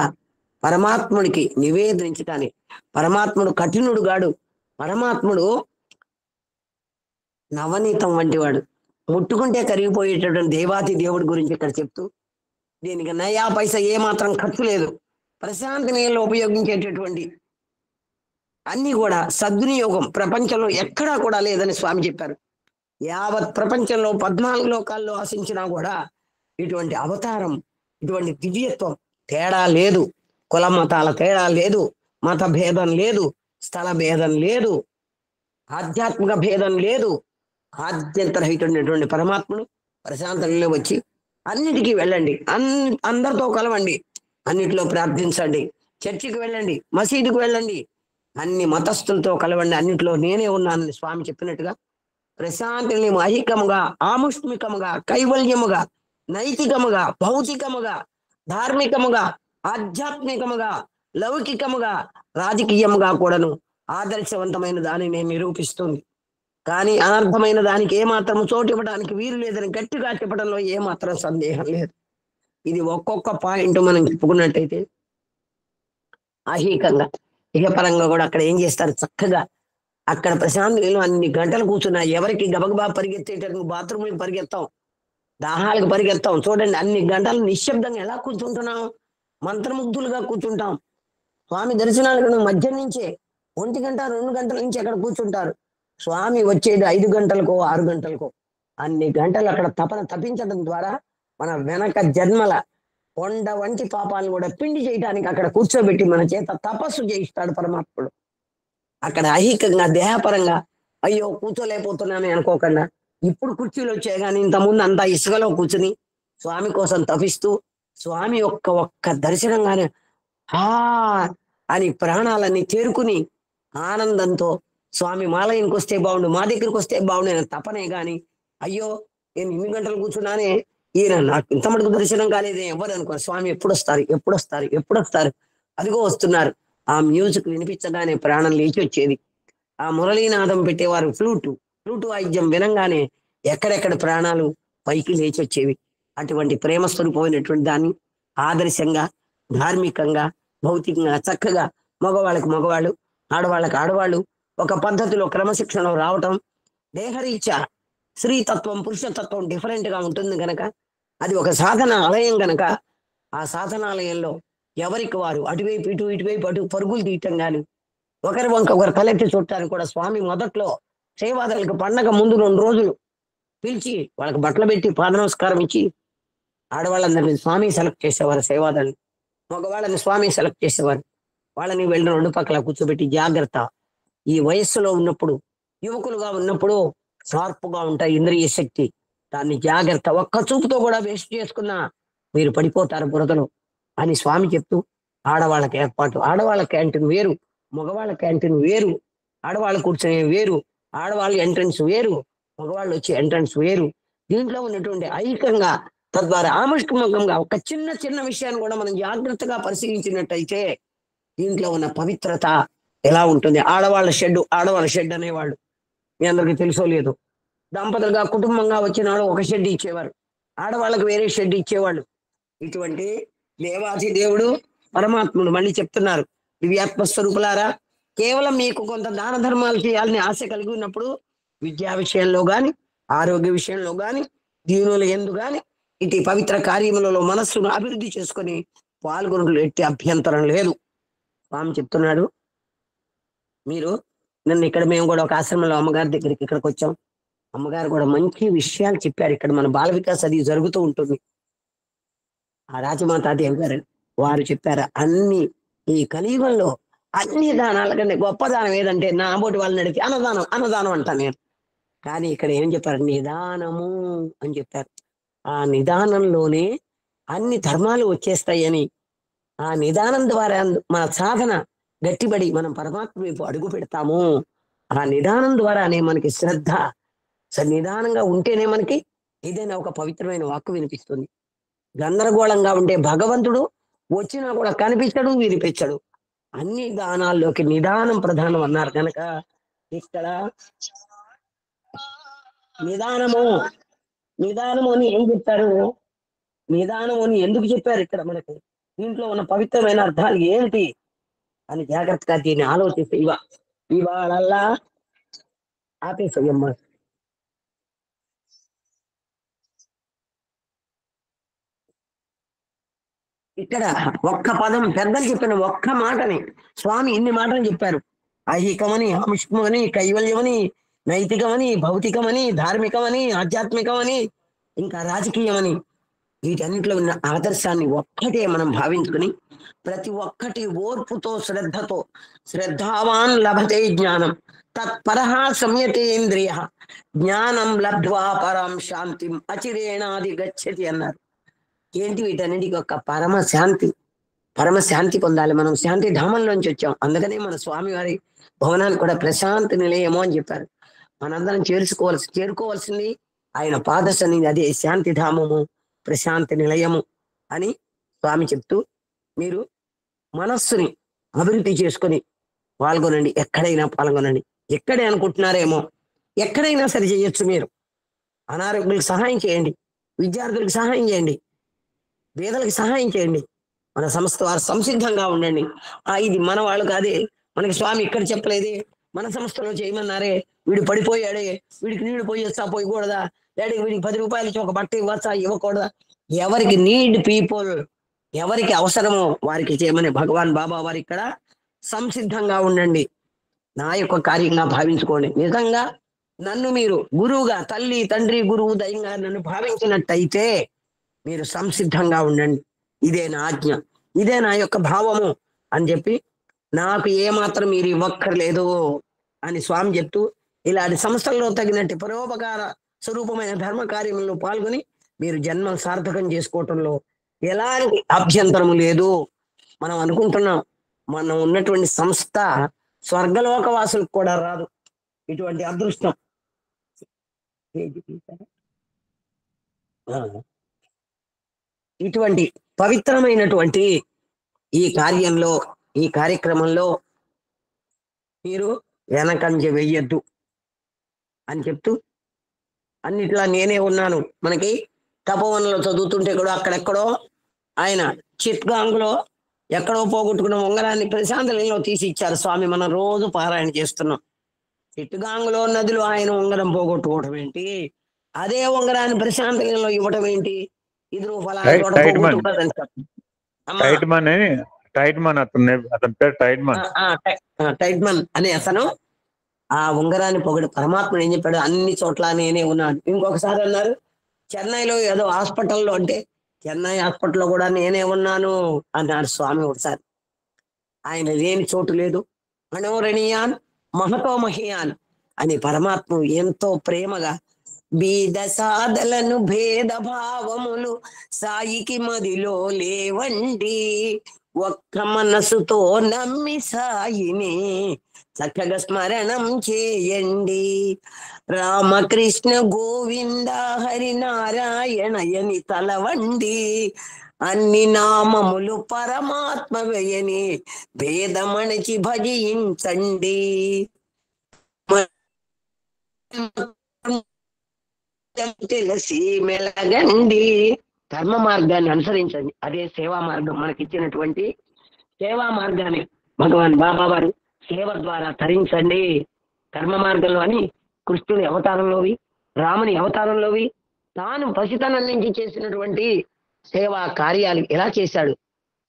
పరమాత్ముడికి నివేదించటానికి. పరమాత్ముడు కఠినుడు గాడు, పరమాత్ముడు నవనీతం వంటి వాడు, ముట్టుకుంటే కరిగిపోయేటటువంటి దేవాతి దేవుడి గురించి ఇక్కడ చెప్తూ దీనికి నయా పైసా ఏ మాత్రం ఖర్చు లేదు. ప్రశాంత నీళ్ళు ఉపయోగించేటటువంటి అన్ని కూడా సద్వినియోగం ప్రపంచంలో ఎక్కడా కూడా లేదని స్వామి చెప్పారు. యావత్ ప్రపంచంలో 14 లోకాల్లో ఆశించినా కూడా ఇటువంటి అవతారం, ఇటువంటి దివ్యత్వం తేడా లేదు. కుల మతాల తేడా లేదు, మత భేదం లేదు, స్థల భేదం లేదు, ఆధ్యాత్మిక భేదం లేదు. ఆద్యంతరహితమైనటువంటి పరమాత్ముడు ప్రశాంతంలో వచ్చి అన్నిటికీ వెళ్ళండి, అందరితో కలవండి, అన్నిటిలో ప్రార్థించండి, చర్చికి వెళ్ళండి, మసీదుకు వెళ్ళండి, అన్ని మతస్థులతో కలవండి, అన్నిటిలో నేనే ఉన్నానని స్వామి చెప్పినట్టుగా ప్రశాంతిని ఐహికముగా, ఆముష్మికముగా, కైవల్యముగా, నైతికముగా, భౌతికముగా, ధార్మికముగా, ఆధ్యాత్మికముగా, లౌకికముగా, రాజకీయముగా కూడాను ఆదర్శవంతమైన దానిని నిరూపిస్తుంది. కానీ అనర్థమైన దానికి ఏమాత్రం చోటు ఇవ్వడానికి వీలు లేదని గట్టిగా చెప్పడంలో ఏమాత్రం సందేహం లేదు. ఇది ఒక్కొక్క పాయింట్ మనం చెప్పుకున్నట్టయితే ఐహికంగా, ఇహపరంగా కూడా అక్కడ ఏం చేస్తారు? చక్కగా అక్కడ ప్రశాంతంలో అన్ని గంటలు కూర్చున్నా ఎవరికి గబగబా పరిగెత్తేటప్పుడు బాత్రూమ్కి పరిగెత్తాం, దాహాలకు పరిగెత్తాం. చూడండి అన్ని గంటలు నిశ్శబ్దంగా ఎలా కూర్చుంటున్నాం, మంత్రముగ్ధులుగా కూర్చుంటాం. స్వామి దర్శనాలకు మధ్య నుంచే 1 గంట 2 గంటల నుంచి అక్కడ కూర్చుంటారు. స్వామి వచ్చేది 5 గంటలకో 6 గంటలకో. అన్ని గంటలు అక్కడ తపించడం ద్వారా మన వెనక జన్మల కొండ వంటి పాపాలను కూడా పిండి చేయడానికి అక్కడ కూర్చోబెట్టి మన చేత తపస్సు చేయిస్తాడు పరమాత్ముడు. అక్కడ ఐహికంగా దేహపరంగా అయ్యో కూర్చోలేకపోతున్నామే అనుకోకుండా ఇప్పుడు కుర్చీలు వచ్చాయి, కానీ ఇంతకుముందు అంతా ఇసుకలో కూర్చుని స్వామి కోసం తపిస్తూ స్వామి ఒక్క దర్శనంగానే అని ప్రాణాలన్నీ చేరుకుని ఆనందంతో స్వామి మాలయానికి వస్తే బాగుండు, మా దగ్గరికి వస్తే బాగుండు అని తపనే గాని అయ్యో నేను 8 గంటలు కూర్చున్నానే, ఈయన నాకు ఇంత మటుకు దర్శనం కాలేదే ఎవరు అనుకో, స్వామి ఎప్పుడు వస్తారు, ఎప్పుడు వస్తారు, ఎప్పుడు వస్తారు, అదిగో వస్తున్నారు. ఆ మ్యూజిక్ వినిపించగానే ప్రాణం లేచి వచ్చేది. ఆ మురళీనాదం పెట్టేవారు, ఫ్లూటు వాయిద్యం వినంగానే ఎక్కడెక్కడ ప్రాణాలు పైకి లేచి వచ్చేవి. అటువంటి ప్రేమ స్వరూపమైనటువంటి దాన్ని ఆదర్శంగా, ధార్మికంగా, భౌతికంగా చక్కగా మగవాళ్ళకి మగవాళ్ళు, ఆడవాళ్ళకి ఆడవాళ్ళు ఒక పద్ధతిలో క్రమశిక్షణ రావటం, దేహరీత్యా స్త్రీతత్వం పురుషతత్వం డిఫరెంట్ గా ఉంటుంది గనక అది ఒక సాధన ఆలయం గనక ఆ సాధనాలయంలో ఎవరికి వారు అటువైపు ఇటువైపు అటు పరుగులు తీయటం గాని, ఒకరి వంక ఒకరు తలెత్తి చుట్టానికి కూడా స్వామి మొదట్లో సేవాదాలకు పండగ ముందు 2 రోజులు పిలిచి వాళ్ళకి బట్టలు పెట్టి పాద నమస్కారం ఇచ్చి ఆడవాళ్ళందరినీ స్వామి సెలెక్ట్ చేసేవారు, సేవాదాన్ని మగవాళ్ళని స్వామి సెలెక్ట్ చేసేవారు. వాళ్ళని వెళ్ళిన 2 పక్కల కూర్చోబెట్టి జాగ్రత్త, ఈ వయస్సులో ఉన్నప్పుడు యువకులుగా ఉన్నప్పుడు షార్ప్గా ఉంటాయి ఇంద్రియ శక్తి, దాన్ని జాగ్రత్త, ఒక్క చూపుతో కూడా వేస్ట్ చేసుకున్నా మీరు పడిపోతారు బురదలో అని స్వామి చెప్తూ ఆడవాళ్ళకి ఏర్పాటు, ఆడవాళ్ళ క్యాంటీన్ వేరు, మగవాళ్ళ క్యాంటీన్ వేరు, ఆడవాళ్ళు కూర్చునే వేరు, ఆడవాళ్ళ ఎంట్రన్స్ వేరు, మగవాళ్ళు వచ్చే ఎంట్రన్స్ వేరు. దీంట్లో ఉన్నటువంటి ఐక్యంగా తద్వారా ఆముష్కముఖంగా ఒక చిన్న చిన్న విషయాన్ని కూడా మనం జాగ్రత్తగా పరిశీలించినట్టయితే దీంట్లో ఉన్న పవిత్రత ఎలా ఉంటుంది. ఆడవాళ్ళ షెడ్ అనేవాళ్ళు మీ అందరికి తెలుసో లేదు. దంపతులుగా కుటుంబంగా వచ్చినాడు ఒక షెడ్ ఇచ్చేవారు, ఆడవాళ్ళకి వేరే షెడ్ ఇచ్చేవాళ్ళు. ఇటువంటి దేవాది దేవుడు పరమాత్ముడు మళ్ళీ చెప్తున్నారు, దివ్యాత్మ స్వరూపులారా, కేవలం మీకు కొంత దాన ధర్మాలు చేయాలని ఆశ కలిగి ఉన్నప్పుడు విద్యా విషయంలో గాని, ఆరోగ్య విషయంలో గాని, దీనుల ఎందు గాని ఇటు పవిత్ర కార్యములలో మనస్సును అభివృద్ధి చేసుకొని పాల్గొనట్లు ఎట్టి అభ్యంతరం లేదు. స్వామి చెప్తున్నాడు, మీరు నన్ను ఇక్కడ మేము కూడా ఒక ఆశ్రమంలో అమ్మగారి దగ్గరికి ఇక్కడికి వచ్చాం, అమ్మగారు కూడా మంచి విషయాలు చెప్పారు. ఇక్కడ మన బాల వికాస్ అది జరుగుతూ ఉంటుంది. ఆ రాజమాతాదేవి గారు వారు చెప్పారు, అన్ని ఈ కలియుగంలో అన్ని దానాల కంటే గొప్ప దానం ఏదంటే నా బోటి వాళ్ళని అడిగితే అన్నదానం అంటాను నేను. కానీ ఇక్కడ ఏం చెప్పారు, నిదానము అని చెప్పారు. ఆ నిదానంలోనే అన్ని ధర్మాలు వచ్చేస్తాయని, ఆ నిదానం ద్వారా మన సాధన గట్టిబడి మనం పరమాత్మ వైపు అడుగు పెడతాము. ఆ నిదానం ద్వారానే మనకి శ్రద్ధ, నిదానంగా ఉంటేనే మనకి ఏదైనా ఒక పవిత్రమైన వాక్కు వినిపిస్తుంది. గందరగోళంగా ఉంటే భగవంతుడు వచ్చినా కూడా కనిపించడు, వినిపించడు. అన్ని దానాల్లోకి నిదానం ప్రధానం అన్నారు కనుక ఇక్కడ నిదానము అని ఏం చెప్పారు, నిదానము అని ఎందుకు చెప్పారు, ఇక్కడ మనకి దీంట్లో ఉన్న పవిత్రమైన అర్థాలు ఏంటి అని జాగ్రత్తగా దీన్ని ఆలోచిస్తే ఇవాళల్లా ఆపేసయ్యమ్మ. ఇక్కడ ఒక్క పదం పెద్దలు చెప్పిన ఒక్క మాటని స్వామి ఇన్ని మాటలు చెప్పారు. ఐహికమని, ఆముష్కమని, కైవల్యమని, నైతికమని, భౌతికమని, ధార్మికమని, ఆధ్యాత్మికమని, ఇంకా రాజకీయమని, వీటన్నిటిలో ఉన్న ఆదర్శాన్ని ఒక్కటే మనం భావించుకుని ప్రతి ఒక్కటి ఓర్పుతో శ్రద్ధతో, శ్రద్ధావాన్ లభతే జ్ఞానం తత్పరః సంయతేంద్రియ జ్ఞానం లబ్ధ్వా పరం శాంతిం అచిరేణాది గచ్చతి అన్నారు. ఏంటి వీటన్నిటికి ఒక పరమశాంతి పొందాలి. మనం శాంతి ధామంలోంచి వచ్చాం. అందుకనే మన స్వామివారి భవనాన్ని కూడా ప్రశాంతి నిలయము అని చెప్పారు. మనందరం చేరుకోవాల్సింది ఆయన పాద సన్నిధి, అదే శాంతి ధామము, ప్రశాంతి నిలయము అని స్వామి చెప్తూ, మీరు మనస్సుని అభివృద్ధి చేసుకొని పాల్గొనండి, ఎక్కడైనా పాల్గొనండి. ఎక్కడే అనుకుంటున్నారేమో, ఎక్కడైనా సరి చేయొచ్చు. మీరు అనారోగ్యులకు సహాయం చేయండి, విద్యార్థులకు సహాయం చేయండి, పేదలకు సహాయం చేయండి. మన సంస్థ వారు సంసిద్ధంగా ఉండండి. ఇది మన వాళ్ళు కాదే, మనకి స్వామి ఇక్కడ చెప్పలేదే, మన సంస్థలో చేయమన్నారే, వీడు పడిపోయాడే, వీడికి నీళ్లు పోయేస్తా పోయకూడదా, డాడీకి వీడికి 10 రూపాయలు ఇచ్చి ఒక బట్ట ఇవ్వచ్చా ఇవ్వకూడదా, ఎవరికి నీడ్ పీపుల్, ఎవరికి అవసరమో వారికి చేయమని భగవాన్ బాబా వారు ఇక్కడ సంసిద్ధంగా ఉండండి, నా యొక్క కార్యంగా భావించుకోండి. నిజంగా నన్ను మీరు గురువుగా, తల్లి తండ్రి గురువు దయంగా నన్ను భావించినట్టయితే మీరు సంసిద్ధంగా ఉండండి, ఇదే నా ఆజ్ఞ, ఇదే నా యొక్క భావము అని చెప్పి, నాకు ఏమాత్రం మీరు ఇవ్వక్కర్లేదు అని స్వామి చెప్తూ, ఇలాంటి సంస్థల్లో తగినట్టు పరోపకార స్వరూపమైన ధర్మ కార్యములను పాల్గొని మీరు జన్మ సార్థకం చేసుకోవటంలో ఎలాంటి అభ్యంతరము లేదు. మనం అనుకుంటున్నాం మనం ఉన్నటువంటి సంస్థ స్వర్గలోక వాసులకు కూడా రాదు ఇటువంటి అదృష్టం. ఇటువంటి పవిత్రమైనటువంటి ఈ కార్యక్రమంలో మీరు వెనకంజ వెయ్యొద్దు అని చెప్తూ, అన్నిట్లా నేనే ఉన్నాను. మనకి తపోవనంలో చదువుతుంటే కూడా అక్కడెక్కడో ఆయన చిట్గాంగులో ఎక్కడో పోగొట్టుకున్న ఉంగరాన్ని ప్రశాంతలో తీసి ఇచ్చారు స్వామి. మనం రోజు పారాయణ చేస్తున్నాం. చిట్గాంగులో నదిలో ఆయన ఉంగరం పోగొట్టుకోవడం ఏంటి, అదే ఉంగరాన్ని ప్రశాంతలో ఇవ్వటం ఏంటి? ఇది నువ్వు ఫలానా చోట పోగొట్టుకోదని చెప్పు. అతని పేరు టైట్మన్ అనే అతను ఆ ఉంగరాన్ని పొగడు. పరమాత్ముడు ఏం చెప్పాడు? అన్ని చోట్ల నేనే ఉన్నాడు. ఇంకొకసారి అన్నారు చెన్నైలో ఏదో హాస్పిటల్లో, అంటే చెన్నై హాస్పిటల్లో కూడా నేనే ఉన్నాను అన్నాడు స్వామి ఒకసారి. ఆయన లేని చోటు లేదు. మనోరణీయాన్ మహతో మహియాన్ అని పరమాత్మ ఎంతో ప్రేమగా, బీద సాధలను భేద భావములు సాయికి మదిలో లేవండి, ఒక్క మనసుతో నమ్మి సాయిని చక్కగా స్మరణం చేయండి, రామకృష్ణ గోవింద హరినారాయణయని తలవండి, అన్ని నామములు పరమాత్మవయని భేదమణచి భజించండి, తెలిసి మెలగండి. ధర్మ మార్గాన్ని అనుసరించండి. అదే సేవా మార్గం. మనకిచ్చినటువంటి సేవా మార్గాన్ని భగవాన్ బాబా వారు సేవ ద్వారా తరించండి. కర్మ మార్గంలో అని కృష్ణుని అవతారంలోవి, రాముని అవతారంలోవి, తాను పసితనం నుంచి చేసినటువంటి సేవా కార్యాలు ఎలా చేశాడు,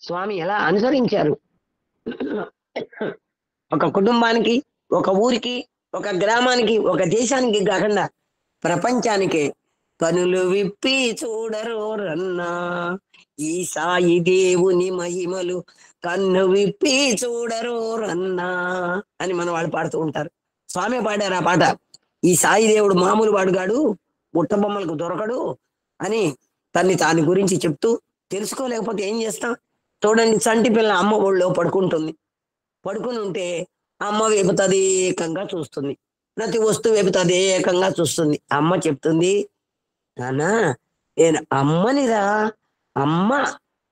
స్వామి ఎలా అనుసరించారు. ఒక కుటుంబానికి, ఒక ఊరికి, ఒక గ్రామానికి, ఒక దేశానికి కాకుండా ప్రపంచానికే కనులు విప్పి చూడరు రన్నా, ఈ సాయి దేవుని మహిమలు కన్ను విప్పి చూడరు రన్నా అని మన వాళ్ళు పాడుతూ ఉంటారు. స్వామి పాడారు ఆ పాట. ఈ సాయి దేవుడు మామూలు వాడుగాడు, బుట్టబొమ్మలకు దొరకడు అని తాని గురించి చెప్తూ, తెలుసుకోలేకపోతే ఏం చేస్తాం? చూడండి, చంటి పిల్ల అమ్మ ఒళ్ళో పడుకుని ఉంటే అమ్మ వైపు తదేకంగా చూస్తుంది, ప్రతి వస్తువు వైపు తదేకంగా చూస్తుంది. అమ్మ చెప్తుంది, నాన్నా నేను అమ్మనిరా,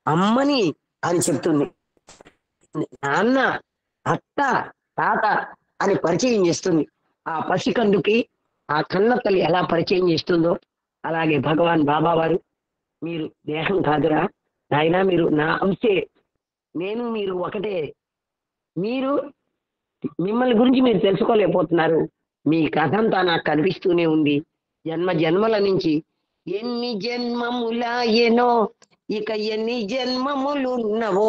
అమ్మని అని చెప్తుంది. నాన్న, అత్త, తాత అని పరిచయం చేస్తుంది. ఆ పసికందుకి ఆ కన్న తల్లి ఎలా పరిచయం చేస్తుందో అలాగే భగవాన్ బాబా వారు, మీరు దేహం కాదురా నాయనా, మీరు నా అంశే, నేను మీరు ఒకటే, మిమ్మల్ని గురించి మీరు తెలుసుకోలేకపోతున్నారు, మీ కథ అంతా నాకు కనిపిస్తూనే ఉంది. జన్మల నుంచి ఎన్ని జన్మములాయనో, ఇక ఎన్ని జన్మములున్నవో,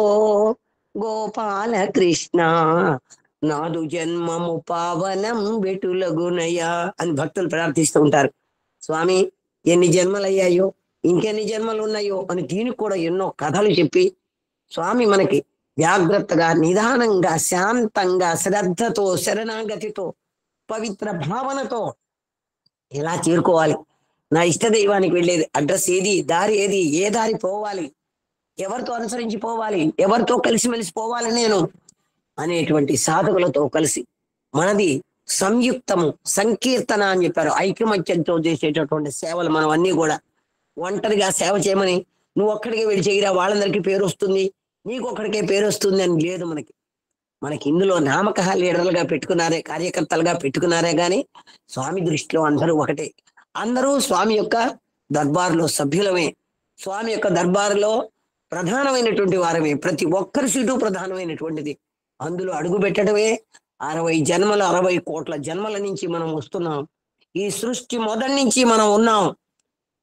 గోపాలకృష్ణ నాదు జన్మము పావనం వెటులగునయా అని భక్తులు ప్రార్థిస్తూ ఉంటారు. స్వామి ఎన్ని జన్మలయ్యాయో, ఇంకెన్ని జన్మలు ఉన్నాయో అని దీనికి కూడా ఎన్నో కథలు చెప్పి స్వామి మనకి జాగ్రత్తగా, నిదానంగా, శాంతంగా, శ్రద్ధతో, శరణాగతితో, పవిత్ర భావనతో ఎలా చేరుకోవాలి, నా ఇష్ట దైవానికి వెళ్ళేది అడ్రస్ ఏది, దారి ఏది, ఏ దారి పోవాలి, ఎవరితో అనుసరించి పోవాలి, ఎవరితో కలిసిమెలిసి పోవాలి నేను అనేటువంటి సాధకులతో కలిసి, మనది సంయుక్తము, సంకీర్తన అని చెప్పారు. ఐకమత్యంతో చేసేటటువంటి సేవలు మనం అన్ని కూడా. ఒంటరిగా సేవ చేయమని నువ్వు ఒక్కడికే వెళ్ళి చేయరా, వాళ్ళందరికీ పేరు వస్తుంది, నీకు ఒక్కడికే పేరు వస్తుంది అని లేదు. మనకి ఇందులో నామక లీడర్లుగా పెట్టుకున్నారే, కార్యకర్తలుగా పెట్టుకున్నారే గాని స్వామి దృష్టిలో అందరూ ఒకటే. అందరూ స్వామి యొక్క దర్బారులో సభ్యులమే, స్వామి యొక్క దర్బారులో ప్రధానమైనటువంటి వారమే. ప్రతి ఒక్కరి సీటు ప్రధానమైనటువంటిది. అందులో అడుగు పెట్టడమే 60 జన్మలు, 60 కోట్ల జన్మల నుంచి మనం వస్తున్నాం. ఈ సృష్టి మొదటి నుంచి మనం ఉన్నాం.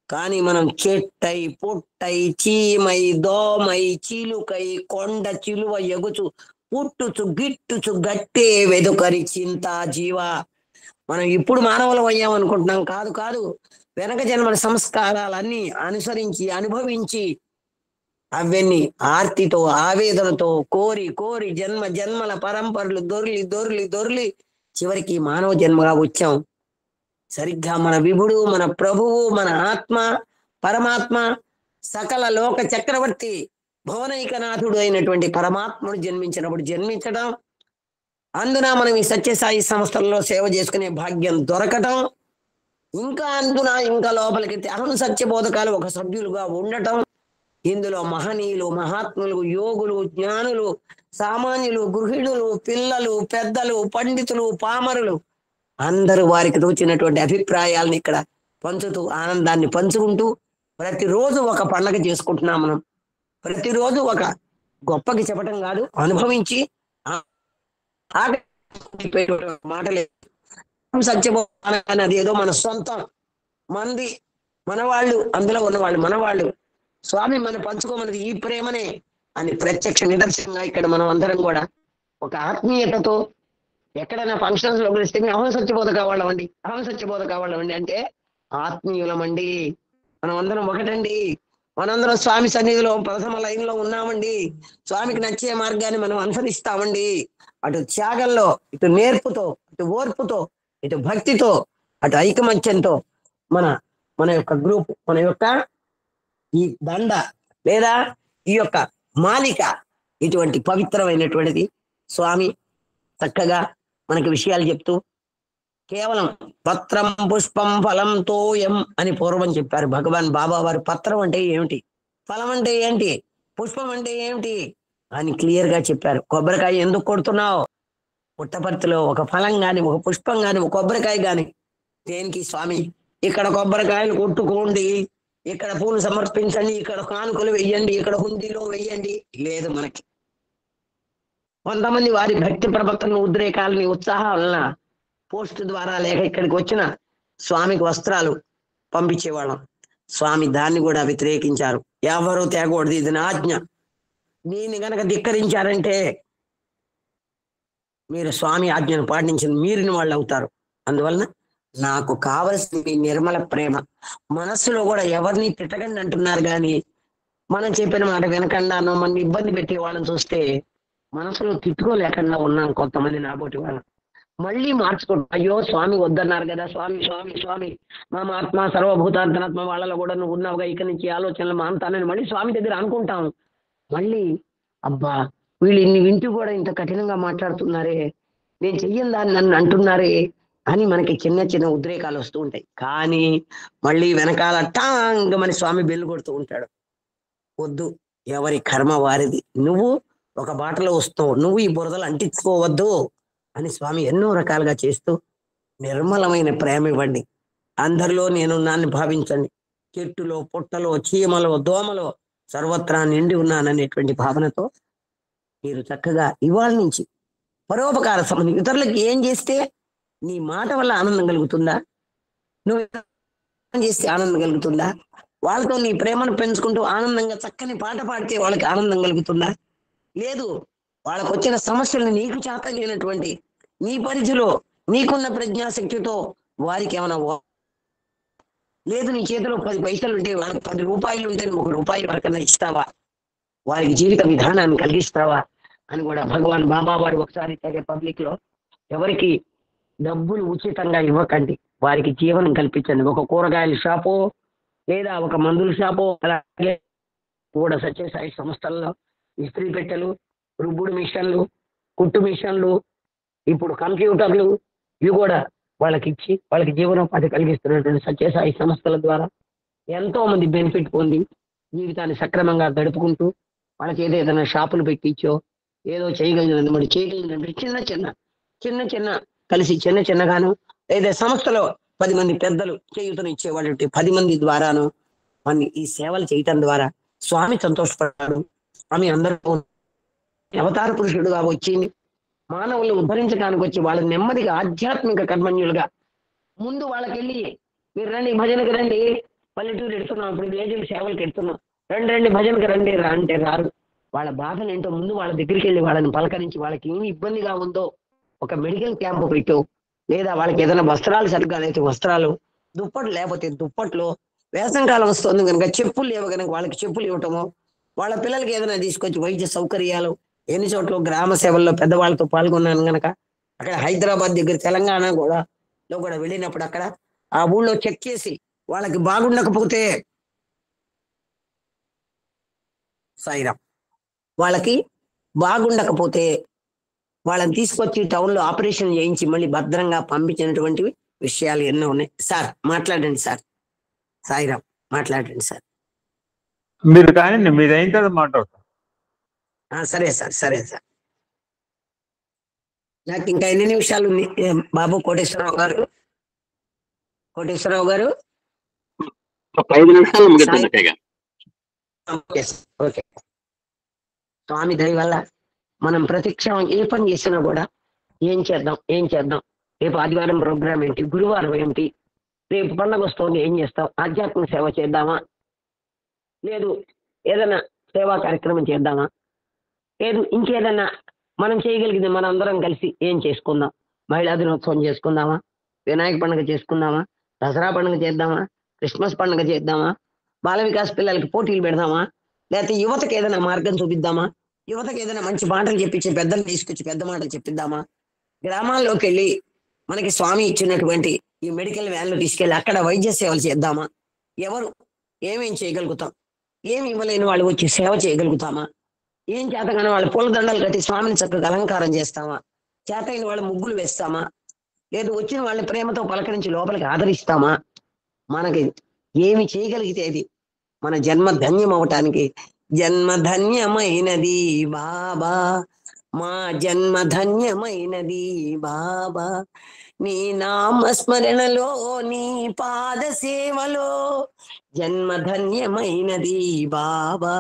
కానీ మనం చెట్టై, పుట్టై, చీమై, దోమై, చిలుకై, కొండ చిలువ ఎగుచు, పుట్టుచు, గిట్టుచు, గట్టే వెదుకరి చింత జీవ. మనం ఇప్పుడు మానవులం అయ్యాం అనుకుంటున్నాం. కాదు. వెనక జన్మల సంస్కారాలన్నీ అనుసరించి, అనుభవించి, అవన్నీ ఆర్తితో, ఆవేదనతో కోరి జన్మల పరంపరలు దొర్లి చివరికి మానవ జన్మగా వచ్చాం. సరిగ్గా మన విభుడు, మన ప్రభువు, మన ఆత్మ, పరమాత్మ, సకల లోక చక్రవర్తి, భువనైకనాథుడు అయినటువంటి పరమాత్ముడు జన్మించడం, అందున మనం ఈ సత్యసాయి సంస్థల్లో సేవ చేసుకునే భాగ్యం దొరకటం, ఇంకా లోపలికి అహం సత్యబోధకాలు ఒక సభ్యులుగా ఉండటం, ఇందులో మహనీయులు, మహాత్ములు, యోగులు, జ్ఞానులు, సామాన్యులు, గృహిణులు, పిల్లలు, పెద్దలు, పండితులు, పామరులు అందరూ వారికి తోచినటువంటి అభిప్రాయాలను ఇక్కడ పంచుతూ ఆనందాన్ని పంచుకుంటూ ప్రతిరోజు ఒక పండగ చేసుకుంటున్నాం మనం. ప్రతిరోజు ఒక గొప్పకి చెప్పటం కాదు, అనుభవించి మాటలే సత్యభామ అది ఏదో మన సొంతం, మంది, మనవాళ్ళు, అందులో ఉన్నవాళ్ళు మనవాళ్ళు, స్వామి మన పంచుకోమన్నది ఈ ప్రేమనే అని ప్రత్యక్ష నిదర్శనంగా ఇక్కడ మనం అందరం కూడా ఒక ఆత్మీయతతో ఎక్కడైనా ఫంక్షన్స్ లో పిలిస్తే అహం సత్యబోధ కావాలండి, అహం సత్యబోధ కావాలండి అంటే ఆత్మీయులమండి, మనం అందరం ఒకటండి, మనందరం స్వామి సన్నిధిలో ప్రథమ లైన్ లో ఉన్నామండి, స్వామికి నచ్చే మార్గాన్ని మనం అనుసరిస్తామండి. అటు త్యాగంలో, ఇటు నేర్పుతో, ఇటు ఓర్పుతో, ఇటు భక్తితో, అటు ఐకమత్యంతో మన మన యొక్క గ్రూప్, మన యొక్క ఈ దండ లేదా ఈ యొక్క మాలిక ఇటువంటి పవిత్రమైనటువంటిది. స్వామి చక్కగా మనకి విషయాలు చెప్తూ కేవలం పత్రం పుష్పం ఫలం తోయం అని పూర్వం చెప్పారు భగవాన్ బాబా వారు. పత్రం అంటే ఏమిటి, ఫలం అంటే ఏంటి, పుష్పం అంటే ఏమిటి అని క్లియర్ గా చెప్పారు. కొబ్బరికాయ ఎందుకు కొడుతున్నావు, పుట్టపర్తిలో ఒక ఫలం గాని, ఒక పుష్పం గాని, ఒక కొబ్బరికాయ గాని దేనికి స్వామి? ఇక్కడ కొబ్బరికాయలు కొట్టుకోండి, ఇక్కడ పూలు సమర్పించండి, ఇక్కడ కానుకలు వెయ్యండి, ఇక్కడ హుండీలో వెయ్యండి లేదు మనకి. కొంతమంది వారి భక్తి ప్రపత్తులను, ఉద్రేకాలని, ఉత్సాహం వలన పోస్ట్ ద్వారా లేక ఇక్కడికి వచ్చిన స్వామికి వస్త్రాలు పంపించేవాళ్ళం. స్వామి దాన్ని కూడా వ్యతిరేకించారు. ఎవరు తేకూడదు, ఇది నా ఆజ్ఞ, దీన్ని గనక ధిక్కరించారంటే మీరు స్వామి ఆజ్ఞను పాటించిన మీరిన వాళ్ళు అవుతారు. అందువలన నాకు కావలసిన మీ నిర్మల ప్రేమ. మనస్సులో కూడా ఎవరిని తిట్టకండి అంటున్నారు కానీ మనం చెప్పిన మాట వినకుండానో మన ఇబ్బంది పెట్టే వాళ్ళని చూస్తే మనసులో తిట్టుకోలేకుండా ఉన్నాం కొంతమంది నాబోటి వాళ్ళం. మళ్ళీ మార్చుకుంటాం, అయ్యో స్వామి వద్దన్నారు కదా, స్వామి స్వామి స్వామి మా ఆత్మ సర్వభూతాంతరాత్మ వాళ్ళలో కూడా నువ్వు ఉన్నావుగా, ఇక నుంచి ఆలోచనలు మానుతానని మళ్ళీ స్వామి దగ్గర అనుకుంటాం. మళ్ళీ అబ్బా వీళ్ళు ఇన్ని వింటూ కూడా ఇంత కఠినంగా మాట్లాడుతున్నారే, నేను చెయ్యను దాన్ని నన్ను అంటున్నారే అని మనకి చిన్న చిన్న ఉద్రేకాలు వస్తూ ఉంటాయి. కానీ మళ్ళీ వెనకాల టాంగమని స్వామి బెల్లు కొడుతూ ఉంటాడు. వద్దు, ఎవరి కర్మ వారిది, నువ్వు ఒక బాటలో వస్తావు, నువ్వు ఈ బురదలు అంటించుకోవద్దు అని స్వామి ఎన్నో రకాలుగా చేస్తూ నిర్మలమైన ప్రేమ ఇవ్వండి, అందరిలో నేనున్నాన్ని భావించండి, చెట్టులో, పుట్టలో, చీమలో, దోమలో సర్వత్రా నిండి ఉన్నాననేటువంటి భావనతో మీరు చక్కగా ఇవాళ నుంచి పరోపకార సంబంధం, ఇతరులకు ఏం చేస్తే నీ మాట వల్ల ఆనందం కలుగుతుందా, నువ్వు చేస్తే ఆనందం కలుగుతుందా, వాళ్ళతో నీ ప్రేమను పెంచుకుంటూ ఆనందంగా చక్కని పాట పాడితే వాళ్ళకి ఆనందం కలుగుతుందా, లేదు వాళ్ళకు వచ్చిన సమస్యలను నీకు చేత లేనటువంటి నీ పరిధిలో నీకున్న ప్రజ్ఞాశక్తితో వారికి ఏమైనా లేదు, నీ చేతిలో 10 పైసలు ఉంటే వాళ్ళకి 10 రూపాయలు ఉంటే 1 రూపాయి వరకన్నా ఇస్తావా, వారికి జీవిత విధానాన్ని కలిగిస్తావా అని కూడా భగవాన్ బాబా వారు ఒకసారి పబ్లిక్ లో ఎవరికి డబ్బులు ఉచితంగా ఇవ్వకండి, వారికి జీవనం కల్పించండి. ఒక కూరగాయల షాపు లేదా ఒక మందుల షాపు, అలాగే కూడా సత్యసాయి సంస్థల్లో ఇస్త్రీ పెట్టెలు, రుబ్బుడు మిషన్లు, కుట్టు మిషన్లు, ఇప్పుడు కంప్యూటర్లు, ఇవి కూడా వాళ్ళకి ఇచ్చి వాళ్ళకి జీవనోపాధి కలిగిస్తున్నటువంటి సత్యసాయి సంస్థల ద్వారా ఎంతో మంది బెనిఫిట్ పొంది జీవితాన్ని సక్రమంగా గడుపుకుంటూ వాళ్ళకి ఏదైనా షాపులు పెట్టించో ఏదో చేయగలిగినది మరి చేయగలిగినట్టు చిన్న చిన్న కలిసి చిన్నగాను లేదా సంస్థలో 10 మంది పెద్దలు చేయుతను ఇచ్చేవాళ్ళు 10 మంది ద్వారాను మన ఈ సేవలు చేయటం ద్వారా స్వామి సంతోషపడ్డాడు. స్వామి అందరూ అవతార పురుషుడుగా వచ్చి మానవుల్ని ఉద్ధరించడానికి వచ్చి వాళ్ళ నెమ్మదిగా ఆధ్యాత్మిక కర్మణ్యులుగా ముందు వాళ్ళకి వెళ్ళి మీరు రండి భజనకి రండి, పల్లెటూరు ఎడుతున్నాం, ఇప్పుడు విలేజ్కి సేవలకు ఎడుతున్నాం, రండి భజనకి రండి అంటే రారు. వాళ్ళ బాధలు ఏంటో ముందు వాళ్ళ దగ్గరికి వెళ్ళి వాళ్ళని పలకరించి వాళ్ళకి ఏమి ఇబ్బందిగా ఉందో ఒక మెడికల్ క్యాంపు పెట్టు, లేదా వాళ్ళకి ఏదైనా వస్త్రాలు సరిగ్గా అయితే వస్త్రాలు, దుప్పట్లు లేకపోతే దుప్పట్లు, వేసంకాలం వస్తుంది కనుక చెప్పులు లేవు కనుక వాళ్ళకి చెప్పులు ఇవ్వటము, వాళ్ళ పిల్లలకి ఏదైనా తీసుకొచ్చి వైద్య సౌకర్యాలు. ఎన్ని చోట్ల గ్రామ సేవల్లో పెద్దవాళ్ళతో పాల్గొన్నాను కనుక అక్కడ హైదరాబాద్ దగ్గర తెలంగాణ కూడా వెళ్ళినప్పుడు అక్కడ ఆ ఊళ్ళో చెక్ చేసి వాళ్ళకి బాగుండకపోతే సాయిరాం వాళ్ళకి బాగుండకపోతే వాళ్ళని తీసుకొచ్చి టౌన్ లో ఆపరేషన్ చేయించి మళ్ళీ భద్రంగా పంపించినటువంటి విషయాలు ఎన్నో ఉన్నాయి. సార్ మాట్లాడండి సార్, సాయిరాం మాట్లాడండి సార్. మీరు కానీ మీరు అయిన తర్వాత మాట్లాడతాం. సరే సార్, సరే సార్. నాకు ఇంకా ఎన్ని నిమిషాలు ఉంది బాబు కోటేశ్వరరావు గారు? కోటేశ్వరరావు గారు, ఒక 5 నిమిషాలు ముగిద్దాం అక్కయ్య గారు. ఓకే. స్వామి దయ వల్ల మనం ప్రతిక్షణం ఏ పని చేసినా కూడా ఏం చేద్దాం, రేపు ఆదివారం ప్రోగ్రామ్ ఏంటి, గురువారం ఏంటి, రేపు పండుగ వస్తుంది ఏం చేస్తాం, ఆధ్యాత్మిక సేవ చేద్దామా, లేదు ఏదైనా సేవా కార్యక్రమం చేద్దామా, లేదు ఇంకేదన్నా మనం చేయగలిగింది మన అందరం కలిసి ఏం చేసుకుందాం, మహిళా దినోత్సవం చేసుకుందామా, వినాయక పండుగ చేసుకుందామా, దసరా పండుగ చేద్దామా, క్రిస్మస్ పండుగ చేద్దామా, బాల వికాస్ పిల్లలకి పోటీలు పెడదామా, లేకపోతే యువతకి ఏదైనా మార్గం చూపిద్దామా, యువతకి ఏదైనా మంచి మాటలు చెప్పించి పెద్దలు తీసుకొచ్చి పెద్ద మాటలు చెప్పిద్దామా, గ్రామాల్లోకి వెళ్ళి మనకి స్వామి ఇచ్చినటువంటి ఈ మెడికల్ వ్యాన్లు తీసుకెళ్ళి అక్కడ వైద్య సేవలు చేద్దామా, ఎవరు ఏమేం చేయగలుగుతాం, ఏమి ఇవ్వలేని వాళ్ళు వచ్చి సేవ చేయగలుగుతామా, ఏం చేతగానే వాళ్ళు పూలదండలు కట్టి స్వామిని చక్కగా అలంకారం చేస్తామా, చేతైన వాళ్ళు ముగ్గులు వేస్తామా, లేదు వచ్చిన వాళ్ళని ప్రేమతో పలకరించి లోపలికి ఆదరిస్తామా, మనకి ఏమి చేయగలిగితే అది మన జన్మ ధన్యం అవటానికి. జన్మ ధన్యమైనది బాబా, మా జన్మ ధన్యమైనది బాబా, నీ నామస్మరణలో నీ పాద సేవలో జన్మ ధన్యమైనది బాబా,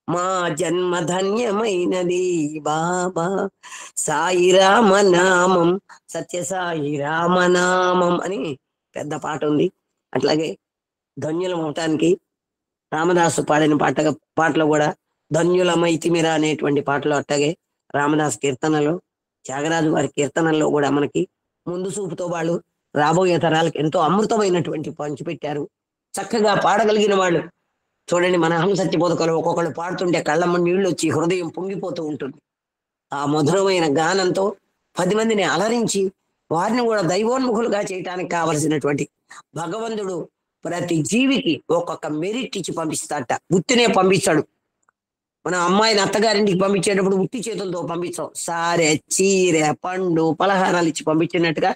మా జన్మ ధన్యమైనది బాబా. సాయి రామనామం, సత్య సాయి రామనామం అని పెద్ద పాట ఉంది. అట్లాగే ధన్యులం అవటానికి రామదాసు పాడిన పాటలో కూడా ధన్యులమైతిమిరా అనేటువంటి పాటలో, అట్లాగే రామదాస్ కీర్తనలో, త్యాగరాజు వారి కీర్తనల్లో కూడా మనకి ముందు చూపుతో వాళ్ళు రాబోయే తరాలకు ఎంతో అమృతమైనటువంటి పంచిపెట్టారు. చక్కగా పాడగలిగిన వాళ్ళు చూడండి, మన అహం సత్యబోధకులు ఒక్కొక్కళ్ళు పాడుతుంటే కళ్ళమ్మ నీళ్ళు వచ్చి హృదయం పొంగిపోతూ ఉంటుంది. ఆ మధురమైన గానంతో 10 మందిని అలరించి వారిని కూడా దైవోన్ముఖులుగా చేయటానికి కావలసినటువంటి భగవంతుడు ప్రతి జీవికి ఒక్కొక్క మెరిట్ ఇచ్చి పంపిస్తాడట. ఉత్తినే పంపించాడు. మన అమ్మాయిని అత్తగారింటికి పంపించేటప్పుడు ఉత్తి చేతులతో పంపించాం, సారె చీరె పండు పలహారాలు ఇచ్చి పంపించినట్టుగా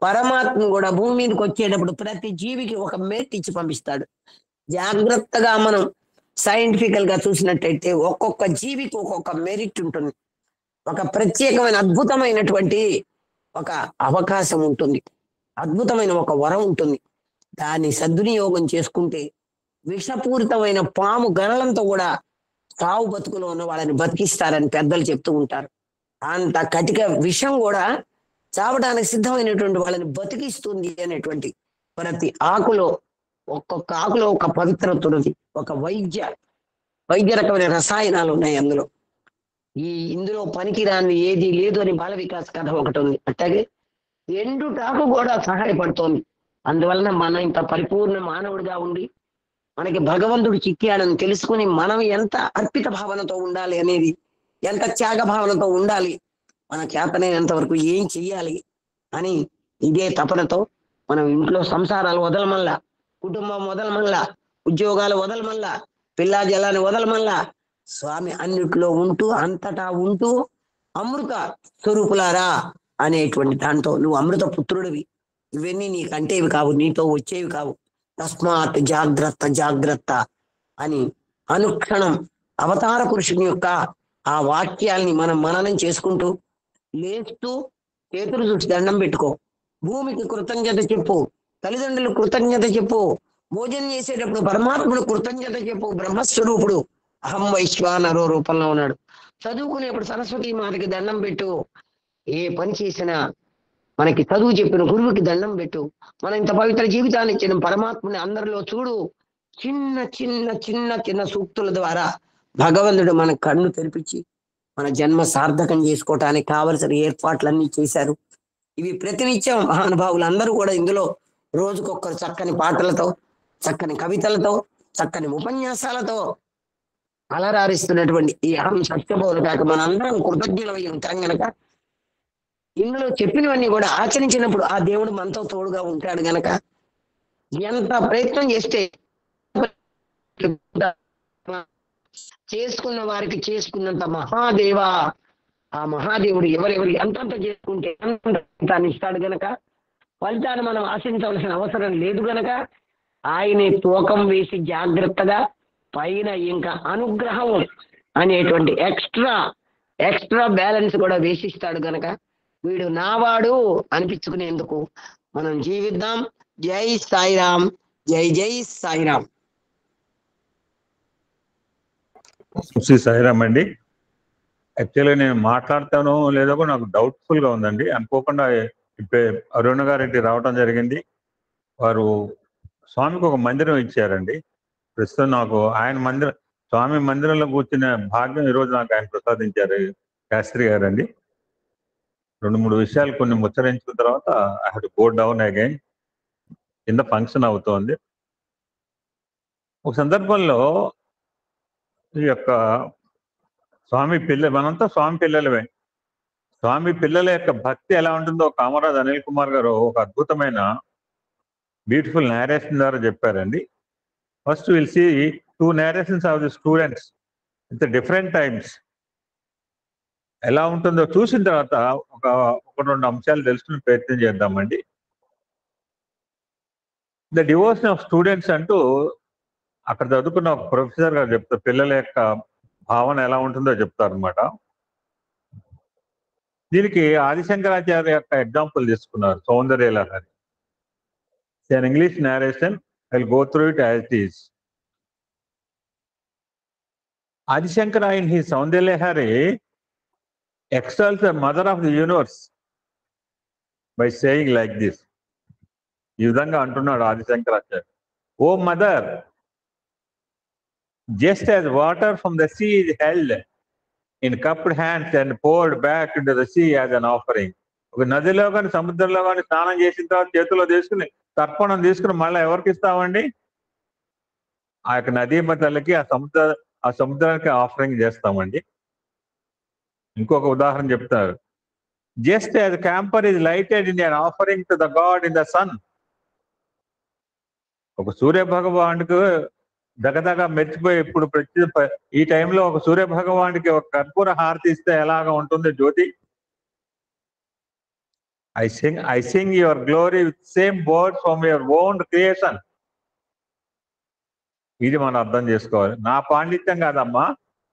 పరమాత్మ కూడా భూమి మీదకి వచ్చేటప్పుడు ప్రతి జీవికి ఒక మెరిట్ ఇచ్చి పంపిస్తాడు. జాగ్రత్తగా మనం సైంటిఫికల్ గా చూసినట్టయితే ఒక్కొక్క జీవికి ఒక్కొక్క మెరిట్ ఉంటుంది, ఒక ప్రత్యేకమైన అద్భుతమైనటువంటి ఒక అవకాశం ఉంటుంది, అద్భుతమైన ఒక వరం ఉంటుంది. దాన్ని సద్వినియోగం చేసుకుంటే విషపూరితమైన పాము గణలంతో కూడా తావు బతుకులో ఉన్న వాళ్ళని బతికిస్తారని పెద్దలు చెప్తూ ఉంటారు. అంత కటిక విషం కూడా చావడానికి సిద్ధమైనటువంటి వాళ్ళని బతికిస్తుంది అనేటువంటి ప్రతి ఆకులో ఒక్కొక్క ఆకులో ఒక పవిత్రత ఉన్నది, ఒక వైద్య రకమైన రసాయనాలు ఉన్నాయి అందులో. ఇందులో పనికిరాని ఏది లేదు అని బాల వికాస్ కథ ఒకటి ఉంది. అట్లాగే ఎండుటాకు కూడా సహాయపడుతోంది. అందువలన మనం ఇంత పరిపూర్ణ మానవుడిగా ఉండి మనకి భగవంతుడు చిక్కాడని తెలుసుకుని మనం ఎంత అర్పిత భావనతో ఉండాలి అనేది, ఎంత త్యాగ భావనతో ఉండాలి, మన చేతనైనంత వరకు ఏం చెయ్యాలి అని ఇదే తపనతో మనం ఇంట్లో సంసారాలు వదలమల్లా, కుటుంబం వదలమల్లా, ఉద్యోగాలు వదలమల్లా, పిల్లా జలాన్ని వదలమల్లా, స్వామి అన్నిట్లో ఉంటూ అంతటా ఉంటూ అమృత స్వరూపులారా అనేటువంటి దాంతో నువ్వు అమృత పుత్రుడివి, ఇవన్నీ నీకంటేవి కావు, నీతో వచ్చేవి కావు, తస్మాత్ జాగ్రత్త జాగ్రత్త అని అనుక్షణం అవతార పురుషుని యొక్క ఆ వాక్యాల్ని మనం మననం చేసుకుంటూ లేస్తూ చేతులు చుట్టి దండం పెట్టుకో, భూమికి కృతజ్ఞత చెప్పు, తల్లిదండ్రులు కృతజ్ఞత చెప్పు, భోజనం చేసేటప్పుడు పరమాత్ముడు కృతజ్ఞత చెప్పు, బ్రహ్మస్వరూపుడు అహం వైశ్వానరో రూపంలో ఉన్నాడు, చదువుకునేప్పుడు సరస్వతి మాతకి దండం పెట్టు, ఏ పని చేసినా మనకి చదువు చెప్పిన గురువుకి దండం పెట్టు, మనం ఇంత పవిత్ర జీవితాన్ని ఇచ్చిన పరమాత్ముని అందరిలో చూడు. చిన్న చిన్న చిన్న చిన్న సూక్తుల ద్వారా భగవంతుడు మన కన్ను తెరిపించి మన జన్మ సార్థకం చేసుకోవటానికి కావలసిన ఏర్పాట్లన్నీ చేశారు. ఇవి ప్రతినిత్యం మహానుభావులు అందరూ కూడా ఇందులో రోజుకొక్కరు చక్కని పాటలతో, చక్కని కవితలతో, చక్కని ఉపన్యాసాలతో అలరారిస్తున్నటువంటి ఈ అహం సత్యబోధకాక మనందరం కృతజ్ఞులమై ఉంటాం గనక ఇందులో చెప్పినవన్నీ కూడా ఆచరించినప్పుడు ఆ దేవుడు మనతో తోడుగా ఉంటాడు గనక ఎంత ప్రయత్నం చేస్తే చేసుకున్న వారికి చేసుకున్నంత మహాదేవ, ఆ మహాదేవుడు ఎవరెవరి ఎంతంత చేసుకుంటే ఫలితాన్ని ఇస్తాడు గనక ఫలితాన్ని మనం ఆశించవలసిన అవసరం లేదు గనక ఆయనే తూకం వేసి జాగ్రత్తగా పైన ఇంకా అనుగ్రహం అనేటువంటి ఎక్స్ట్రా బ్యాలెన్స్ కూడా వేసిస్తాడు గనక వీడు నావాడు అనిపించుకునేందుకు మనం జీవిద్దాం. జై సాయిరామ్, జై జై సాయిరామ్. శ్రీ సాయిరామ్ అండి. యాక్చువల్గా నేను మాట్లాడతానో లేదో కూడా నాకు డౌట్ఫుల్ గా ఉందండి. అనుకోకుండా ఇప్పుడు అరుణ గారికి రావడం జరిగింది. వారు స్వామికి ఒక మందిరం ఇచ్చారండి. ప్రస్తుతం నాకు ఆయన స్వామి మందిరంలో కూర్చున్న భాగ్యం ఈరోజు నాకు ఆయన ప్రసాదించారు శాస్త్రి గారండి. 2-3 విషయాలు కొన్ని ముచ్చరించిన తర్వాత I have to go down again. కింద ఫంక్షన్ అవుతోంది. ఒక సందర్భంలో ఈ యొక్క మనంతా స్వామి పిల్లలమే. స్వామి పిల్లల యొక్క భక్తి ఎలా ఉంటుందో కామరాజ్ అనిల్ కుమార్ గారు ఒక అద్భుతమైన బ్యూటిఫుల్ నేరేషన్ ద్వారా చెప్పారండి. First will see 2 narrations of the students with different times. ఎలా ఉంటుందో చూసిన తర్వాత ఒక 2 అంశాలు తెలుసుకునే ప్రయత్నం చేద్దామండి. ద డివోషన్ ఆఫ్ స్టూడెంట్స్ అంటూ అక్కడ చదువుకున్న ఒక ప్రొఫెసర్ గారు చెప్తారు. పిల్లల యొక్క భావన ఎలా ఉంటుందో చెప్తారు అనమాట. దీనికి ఆదిశంకరాచార్య యొక్క ఎగ్జాంపుల్ తీసుకున్నారు, Saundarya Lahari. English narration, I will go through it as it is. Adishankara in his Saundarya Lahari extols the mother of the universe by saying like this. ఈ విధంగా అంటున్నాడు ఆదిశంకరాచార్య. ఓ mother, just as water from the sea is held in cupped hands and poured back into the sea as an offering. ఒక నదిలో కానీ సముద్రంలో కానీ స్నానం చేసిన తర్వాత చేతిలో తీసుకుని తర్పణం తీసుకుని మళ్ళీ ఎవరికి ఇస్తామండి? ఆ యొక్క నదీమ తల్లికి, ఆ సముద్రానికి ఆఫరింగ్ చేస్తామండి. ఇంకొక ఉదాహరణ చెప్తారు. Just as camphor is lighted in an offering to the god in the sun. ఒక సూర్య భగవానుడికి దగదగా మెచ్చిపోయి ఇప్పుడు ఈ టైంలో ఒక సూర్య భగవానుడికి ఒక కర్పూర హారతి ఇస్తే ఎలాగా ఉంటుంది జ్యోతి? I sing your glory with same words from your own creation. ఇది మనం అర్థం చేసుకోవాలి. నా పాండిత్యం కాదమ్మా,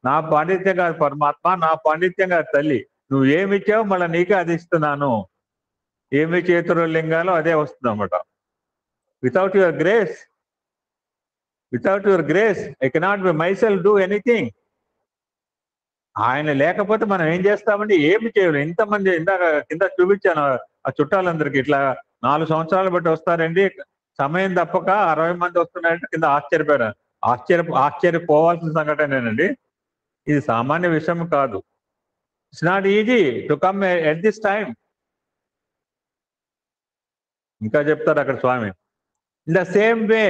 నా పాండిత్యం కాదు పరమాత్మ, నా పాండిత్యం కాదు తల్లి. నువ్వు ఏమి ఇచ్చావు మళ్ళీ నీకే అది ఇస్తున్నాను. ఏమి చేతులు లింగాలో అదే వస్తుంది అన్నమాట. Without your grace I cannot be myself do anything. ఆయన లేకపోతే మనం ఏం చేస్తామండి? ఏమి చేయలేం. ఇంతమంది ఇందాక కింద చూపించాను ఆ చుట్టాలందరికీ. ఇట్లా 4 సంవత్సరాలు బట్టి వస్తారండి, సమయం తప్పక 60 మంది వస్తున్నారంటే కింద ఆశ్చర్యపోయారు. ఆశ్చర్యపోవాల్సిన సంఘటనేనండి. ఇది సామాన్య విషయం కాదు. It's not easy to come at this time. ఇంకా చెప్తారు అక్కడ Swami. In the same way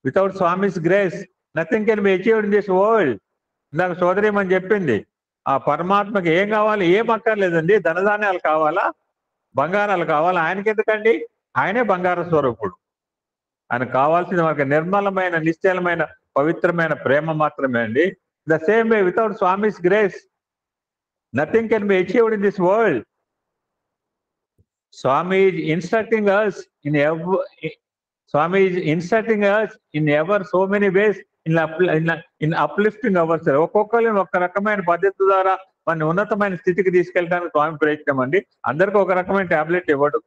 without Swami's grace nothing can be achieved in this world. ఇందాక సోదరి అని చెప్పింది, ఆ పరమాత్మకి ఏం కావాలి? ఏం అక్కర్లేదండి. ధనధాన్యాలు కావాలా, బంగారాలు కావాలా? ఆయనకి ఎందుకండి? ఆయనే బంగార స్వరూపుడు. ఆయనకు కావాల్సింది మనకి నిర్మలమైన, నిశ్చలమైన, పవిత్రమైన ప్రేమ మాత్రమే అండి. The same way without Swami's grace nothing can be achieved in this world. Swami is instructing us in ever so many ways in uplifting ourselves. ఒక్కొక్కరిని ఒక రకమైన పద్ధతి ద్వారా మన ఉన్నతమైన స్థితికి తీసుకెళ్ళడానికి స్వామి ప్రయత్నం అండి. అందరికీ ఒక రకమైన టాబ్లెట్ ఇవ్వడు.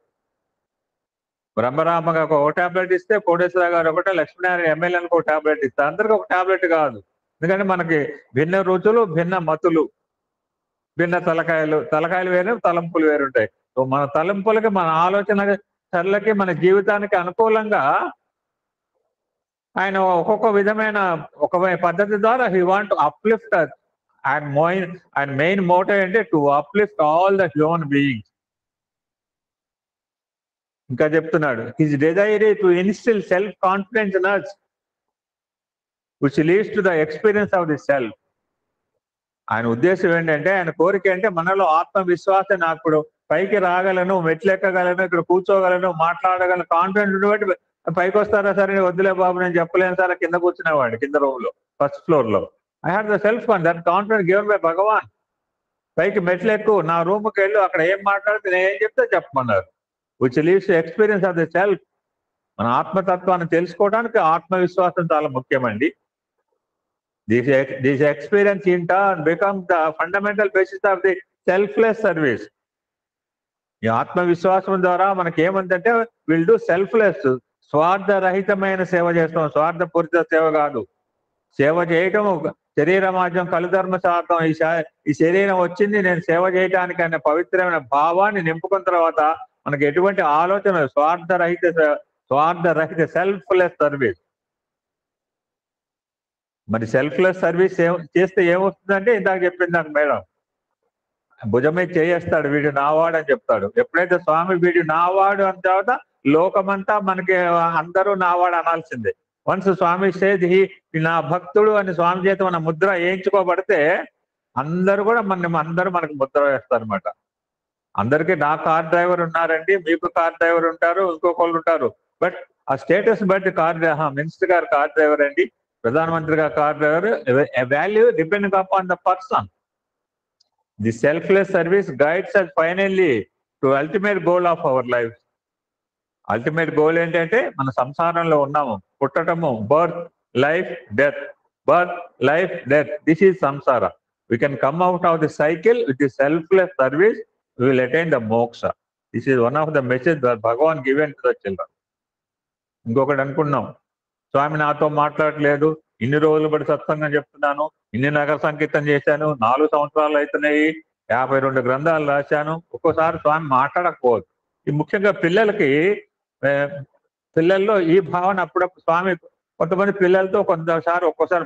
బ్రహ్మరామ గారికి ఒక టాబ్లెట్ ఇస్తే, కోటేశ్వర గారు ఒకటే, లక్ష్మీనారాయణ ఎమ్మెల్యేలకు ఒక టాబ్లెట్ ఇస్తే అందరికీ ఒక టాబ్లెట్ కాదు. ఎందుకంటే మనకి భిన్న రుచులు, భిన్న మతులు, భిన్న తలకాయలు వేరు, తలంపులు వేరుంటాయి. సో మన తలంపులకి, మన ఆలోచన సరళకి, మన జీవితానికి అనుకూలంగా ఆయన ఒక్కొక్క విధమైన ఒక పద్ధతి ద్వారా హీ వాంట్ టు అప్లిఫ్ట్ అస్. ఆయన మెయిన్ మోటో ఏంటి? To uplift all the human beings. ఇంకా చెప్తున్నాడు, his desire to instil self confidence in us which leads to the experience of the self. ఆయన ఉద్దేశం ఏంటంటే, ఆయన కోరిక అంటే మనలో ఆత్మవిశ్వాసం, నాకు ఇప్పుడు పైకి రాగలను, మెట్లెక్కగలను, ఇక్కడ కూర్చోగలను, మాట్లాడగలను, కాన్ఫిడెంట్ ఉండబట్టి పైకి వస్తారా సరే, వద్దులే బాబు నేను చెప్పలేను సార్, కింద కూర్చునేవాడు, కింద రూమ్ లో, ఫస్ట్ ఫ్లోర్ లో. I have the self that confidence given by Bhagavan. పైకి మెట్లెక్కు, నా రూమ్కి వెళ్ళు, అక్కడ ఏం మాట్లాడితే నేను ఏం చెప్తే చెప్పమన్నారు. Which leads to experience of the self. మన ఆత్మతత్వాన్ని తెలుసుకోవడానికి ఆత్మవిశ్వాసం చాలా ముఖ్యమండి. This experience in turn becomes the fundamental basis of the selfless service. ఈ ఆత్మవిశ్వాసం ద్వారా మనకి ఏమంటే విల్ డూ సెల్ఫ్లెస్, స్వార్థరహితమైన సేవ చేస్తాం, స్వార్థపూరిత సేవ కాదు. సేవ చేయటం శరీర మాధ్యం కలుధర్మ శాతం, ఈ శరీరం వచ్చింది నేను సేవ చేయటానికి అనే పవిత్రమైన భావాన్ని నింపుకున్న తర్వాత మనకి ఎటువంటి ఆలోచన స్వార్థరహిత సెల్ఫ్లెస్ సర్వీస్. మరి సెల్ఫ్లెస్ సర్వీస్ చేస్తే ఏమొస్తుందంటే ఇందాక చెప్పింది నాకు మేడం, భుజమే చేయేస్తాడు, వీడు నావాడు అని చెప్తాడు. ఎప్పుడైతే స్వామి వీడు నావాడు అన్న తర్వాత లోకమంతా మనకి అందరూ నావాడు అనాల్సిందే. వన్స్ స్వామి సేజ్ నా భక్తుడు అని స్వామి చేత మన ముద్ర వేయించుకోబడితే అందరూ కూడా అందరూ మనకు ముద్ర వేస్తారు అనమాట. అందరికీ నా కార్ డ్రైవర్ ఉన్నారండి, మీకు కార్ డ్రైవర్ ఉంటారు, ఇంకొకళ్ళు ఉంటారు. బట్ ఆ స్టేటస్ బట్టి మినిస్టర్ గారు కార్ డ్రైవర్ అండి, ప్రధానమంత్రి గారు car driver. Value depending upon the person. The selfless service guides us finally to ultimate goal of our life. Ultimate goal ఏంటంటే మన సంసారంలో ఉన్నాము, పుట్టటము, birth life death, birth life death. This is samsara. We can come out of the cycle with the selfless service. We will attain the moksha. This is one of the messages that Bhagavan given to the children. ఇంకొకటి అనుకున్నాం, స్వామి నాతో మాట్లాడలేదు, ఇన్ని రోజులు బట్టి సత్సంగం చెప్తున్నాను, ఇన్ని నగర సంకీర్తన చేశాను, 4 సంవత్సరాలు అవుతున్నాయి, 52 గ్రంథాలు రాశాను, ఒక్కోసారి స్వామి మాట్లాడకపోవచ్చు. ఈ ముఖ్యంగా పిల్లల్లో ఈ భావన అప్పుడప్పుడు స్వామి కొంతమంది పిల్లలతో ఒక్కోసారి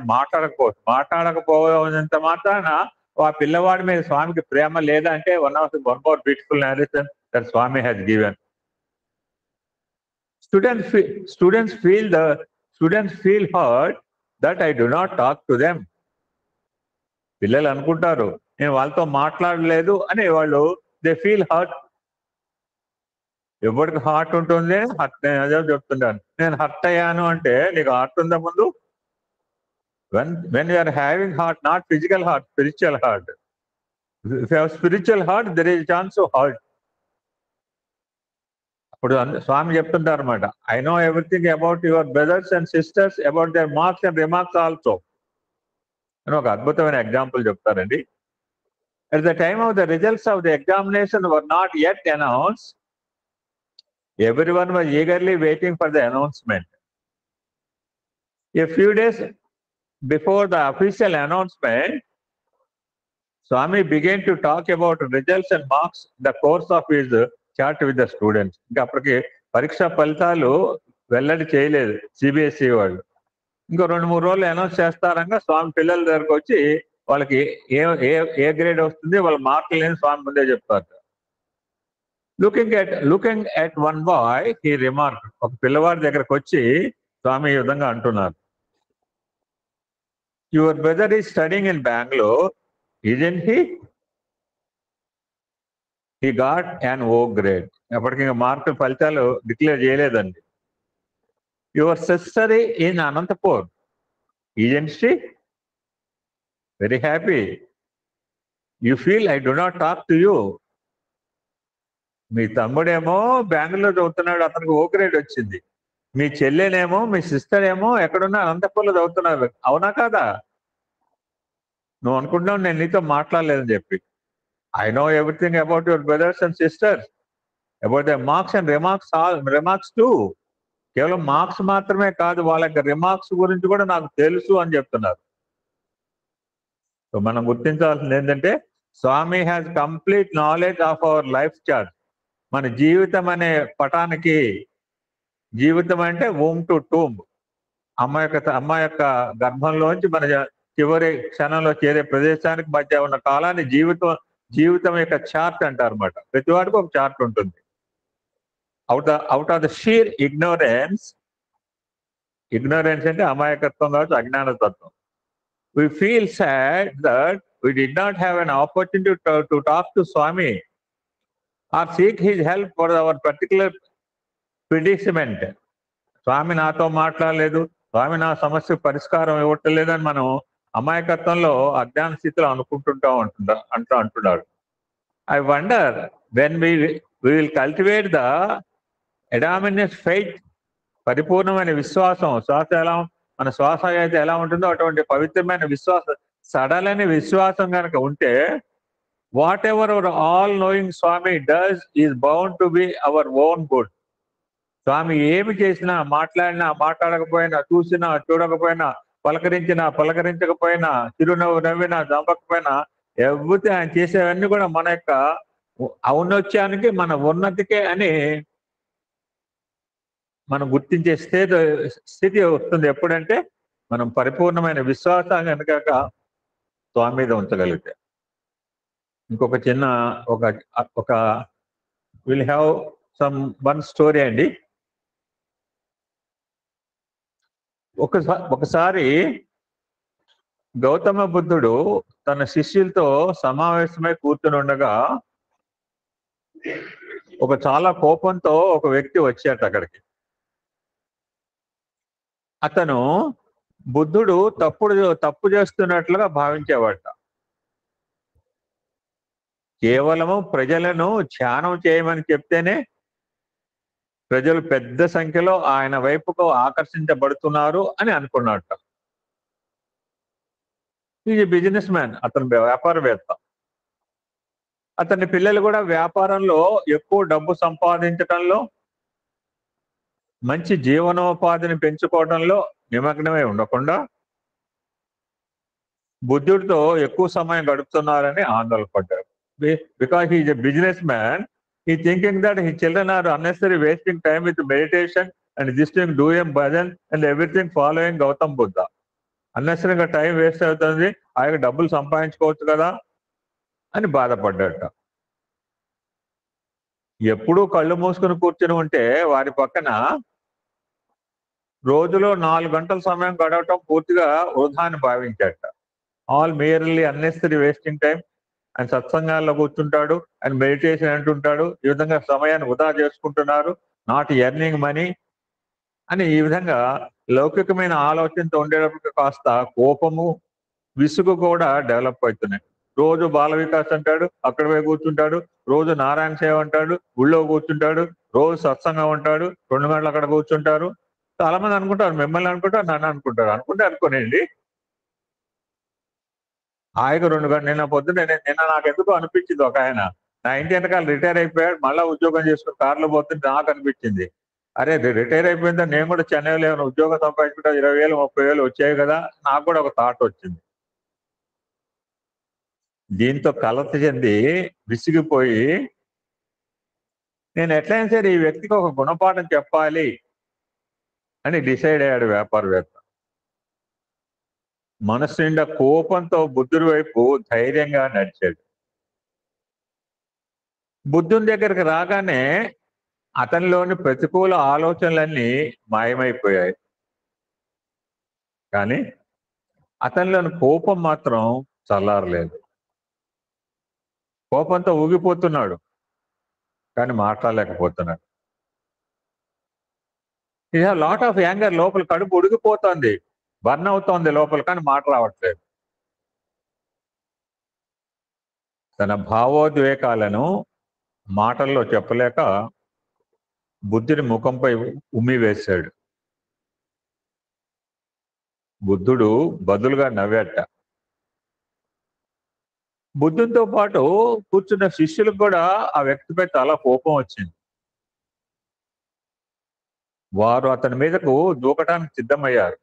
మాట్లాడకపోయినంత మాత్రాన ఆ పిల్లవాడి మీద స్వామికి ప్రేమ లేదా అంటే one more beautiful narration that Swami has given. Students feel hurt that I do not talk to them. పిల్లలు అనుకుంటారు నేను వాళ్ళతో మాట్లాడలేదు అని, వాళ్ళు దే ఫీల్ హర్ట్. ఎవరికి హార్ట్ ఉంటుంది? నేను అదే చెప్తున్నాను, నేను హర్ట్ అయ్యాను అంటే నీకు హార్ట్ ఉందా ముందు? When you are having heart, not physical heart, spiritual heart. If you have spiritual heart, there is a chance to hurt. అప్పుడు స్వామి చెప్తుంటారు అన్నమాట, I know everything about your brothers and sisters, about their marks and remarks also అని ఒక అద్భుతమైన example చెప్తారండి. At the time of the results of the examination were not yet announced, everyone was eagerly waiting for the announcement. A few days before the official announcement, Swami began to talk about results and marks in the course of his chat with the students. ఇంకా అప్పటికి పరీక్ష ఫలితాలు వెల్లడి చేయలేదు CBSE వాళ్ళు. ఇంకో 2-3 రోజులు announce చేస్తారంగా స్వామి పిల్లల దగ్గరకు వచ్చి వాళ్ళకి ఏ గ్రేడ్ వస్తుంది, వాళ్ళ మార్కులు లేని స్వామి ముందే చెప్తారు. Looking at one boy he remark, ఒక పిల్లవాడి దగ్గరకు వచ్చి స్వామి ఈ విధంగా అంటున్నారు, your brother is studying in Bangalore, isn't he? He got an O grade. అప్పటికి ఇంకా మార్కులు ఫలితాలు డిక్లేర్ చేయలేదండి. Your sister in Anantapur, isn't she? Very happy. You feel I do not talk to you. మీ తమ్ముడేమో బెంగళూరు చదువుతున్నాడు, అతనికి ఓ గ్రేడ్ వచ్చింది. మీ చెల్లెనేమో, మీ sister ఏమో ఎక్కడున్నా అనంతపూర్లో చదువుతున్నారు, అవునా కాదా? నువ్వు అనుకుంటున్నావు నేను నీతో మాట్లాడలేదని చెప్పి. I know everything about your brothers and sisters, about the marks and remarks two. కేవలం మార్క్స్ మాత్రమే కాదు, వాళ్ళ యొక్క రిమార్క్స్ గురించి కూడా నాకు తెలుసు అని చెప్తున్నారు. సో మనం గుర్తించాల్సింది ఏంటంటే Swami has complete knowledge of our life chart. మన జీవితం అనే పటానికి, జీవితం అంటే వూమ్ టు టూంబ్, అమ్మ యొక్క గర్భంలోంచి మన చివరి క్షణంలో చేరే ప్రదేశానికి మధ్య ఉన్న కాలాన్ని జీవితం యొక్క చార్ట్ అంటారు అన్నమాట. ప్రతి వాడికి ఒక చార్ట్ ఉంటుంది. Out of the shear ignorance అంటే అమాయకత్వం కావచ్చు, అజ్ఞానతత్వం. We feel sad that we did not have an opportunity to talk to Swami or seek his help for our particular predicament. స్వామి నాతో మాట్లాడలేదు, స్వామి నా సమస్య పరిష్కారం ఇవ్వట్లేదని మనం అమాయకత్వంలో అజ్ఞాన స్థితిలో అంటున్నాడు. I wonder when we will cultivate the Adaminious faith, పరిపూర్ణమైన విశ్వాసం. శ్వాస ఎలా మన శ్వాస అయితే ఎలా ఉంటుందో అటువంటి పవిత్రమైన విశ్వాసం, సడలని విశ్వాసం కనుక ఉంటే whatever our all knowing Swami does is bound to be our own good. Swami ఏమి చేసినా, మాట్లాడినా, మాట్లాడకపోయినా, చూసినా, చూడకపోయినా, పలకరించినా, పలకరించకపోయినా, చిరునవ్వు నవ్వినా, చంపకపోయినా, ఎవ్రీథింగ్ ఆయన చేసేవన్నీ కూడా మన యొక్క ఔన్నత్యానికి, మన ఉన్నతికే అని మనం గుర్తించే స్థితి వస్తుంది. ఎప్పుడంటే మనం పరిపూర్ణమైన విశ్వాసం కనుక స్వామి మీద ఉంచగలిగితే. ఇంకొక చిన్న ఒక will have some one story అండి. ఒకసారి గౌతమ బుద్ధుడు తన శిష్యులతో సమావేశమై కూర్చుని ఉండగా చాలా కోపంతో ఒక వ్యక్తి వచ్చాట అక్కడికి. అతను బుద్ధుడు తప్పు చేస్తున్నట్లుగా భావించేవాట. కేవలము ప్రజలను ధ్యానం చేయమని చెప్తేనే ప్రజలు పెద్ద సంఖ్యలో ఆయన వైపుకు ఆకర్షించబడుతున్నారు అని అనుకున్నట్ట. ఈజ్ బిజినెస్ మ్యాన్, అతను వ్యాపారవేత్త. అతని పిల్లలు కూడా వ్యాపారంలో ఎక్కువ డబ్బు సంపాదించడంలో, మంచి జీవనోపాధిని పెంచుకోవడంలో నిమగ్నమై ఉండకుండా బుద్ధుడితో ఎక్కువ సమయం గడుపుతున్నారని ఆందోళన పడ్డారు. Because he is a business man, he thinking that his children are unnecessary wasting time with meditation and this thing doing bhajan and everything following Gautam Buddha. అన్నెసరీగా టైం వేస్ట్ అవుతుంది, ఆయన డబ్బులు సంపాదించుకోవచ్చు కదా అని బాధపడ్డట. ఎప్పుడూ కళ్ళు మూసుకుని కూర్చుని ఉంటే వారి పక్కన రోజులో 4 గంటల సమయం గడవటం పూర్తిగా వృధా అని భావించాట. All merely unnecessary wasting time. ఆయన సత్సంగాల్లో కూర్చుంటాడు, ఆయన మెడిటేషన్ అంటుంటాడు, ఈ విధంగా సమయాన్ని వృధా చేసుకుంటున్నారు, నాట్ ఎర్నింగ్ మనీ అని ఈ విధంగా లౌకికమైన ఆలోచనతో ఉండేటప్పుడు కాస్త కోపము, విసుగు కూడా డెవలప్ అవుతున్నాయి. రోజు బాల వికాస్ అంటాడు, అక్కడ పోయి కూర్చుంటాడు, రోజు నారాయణ సేవ అంటాడు, ఊళ్ళో కూర్చుంటాడు, రోజు సత్సంగం ఉంటాడు, 2 గంటలు అక్కడ కూర్చుంటారు. చాలా మంది అనుకుంటారు, మిమ్మల్ని అనుకుంటారు, నన్ను అనుకుంటారు. అనుకోనండి. ఆయన 2 గంటలు నిన్న పొద్దున్న నాకు ఎందుకో అనిపించింది, ఒక ఆయన నా ఇంటి వెనకాల రిటైర్ అయిపోయాడు, మళ్ళీ ఉద్యోగం చేసుకుని కార్లో పోతుంటే నాకు అనిపించింది, అరే రిటైర్ అయిపోయిందా, నేను కూడా చెన్నైలో ఏమైనా ఉద్యోగం సంపాదించుకుంటా 20,000 30,000 వచ్చాయి కదా, నాకు కూడా ఒక థాట్ వచ్చింది. దీంతో కలత చెంది విసిగిపోయి నేను ఎట్లయినా సరే ఈ వ్యక్తికి ఒక గుణపాఠం చెప్పాలి అని డిసైడ్ అయ్యాడు వ్యాపారవేత్త. మనసు నిండా కోపంతో బుద్ధుడి వైపు ధైర్యంగా నడిచాడు. బుద్ధుని దగ్గరికి రాగానే అతనిలోని ప్రతికూల ఆలోచనలన్నీ మాయమైపోయాయి. కానీ అతనిలోని కోపం మాత్రం చల్లారలేదు. కోపంతో ఊగిపోతున్నాడు, కానీ మాట్లాడలేకపోతున్నాడు. ఈ లాట్ ఆఫ్ యాంగర్, లోపల కడుపు ఉడికిపోతుంది, బర్న్ అవుతోంది లోపల, కానీ మాట రావట్లేదు. తన భావోద్వేగాలను మాటల్లో చెప్పలేక బుద్ధుడి ముఖంపై ఉమ్మి వేశాడు. బుద్ధుడు బదులుగా నవ్వాట. బుద్ధునితో పాటు కూర్చున్న శిష్యులకు కూడా ఆ వ్యక్తిపై చాలా కోపం వచ్చింది. వారు అతని మీదకు దూకటానికి సిద్ధమయ్యారు.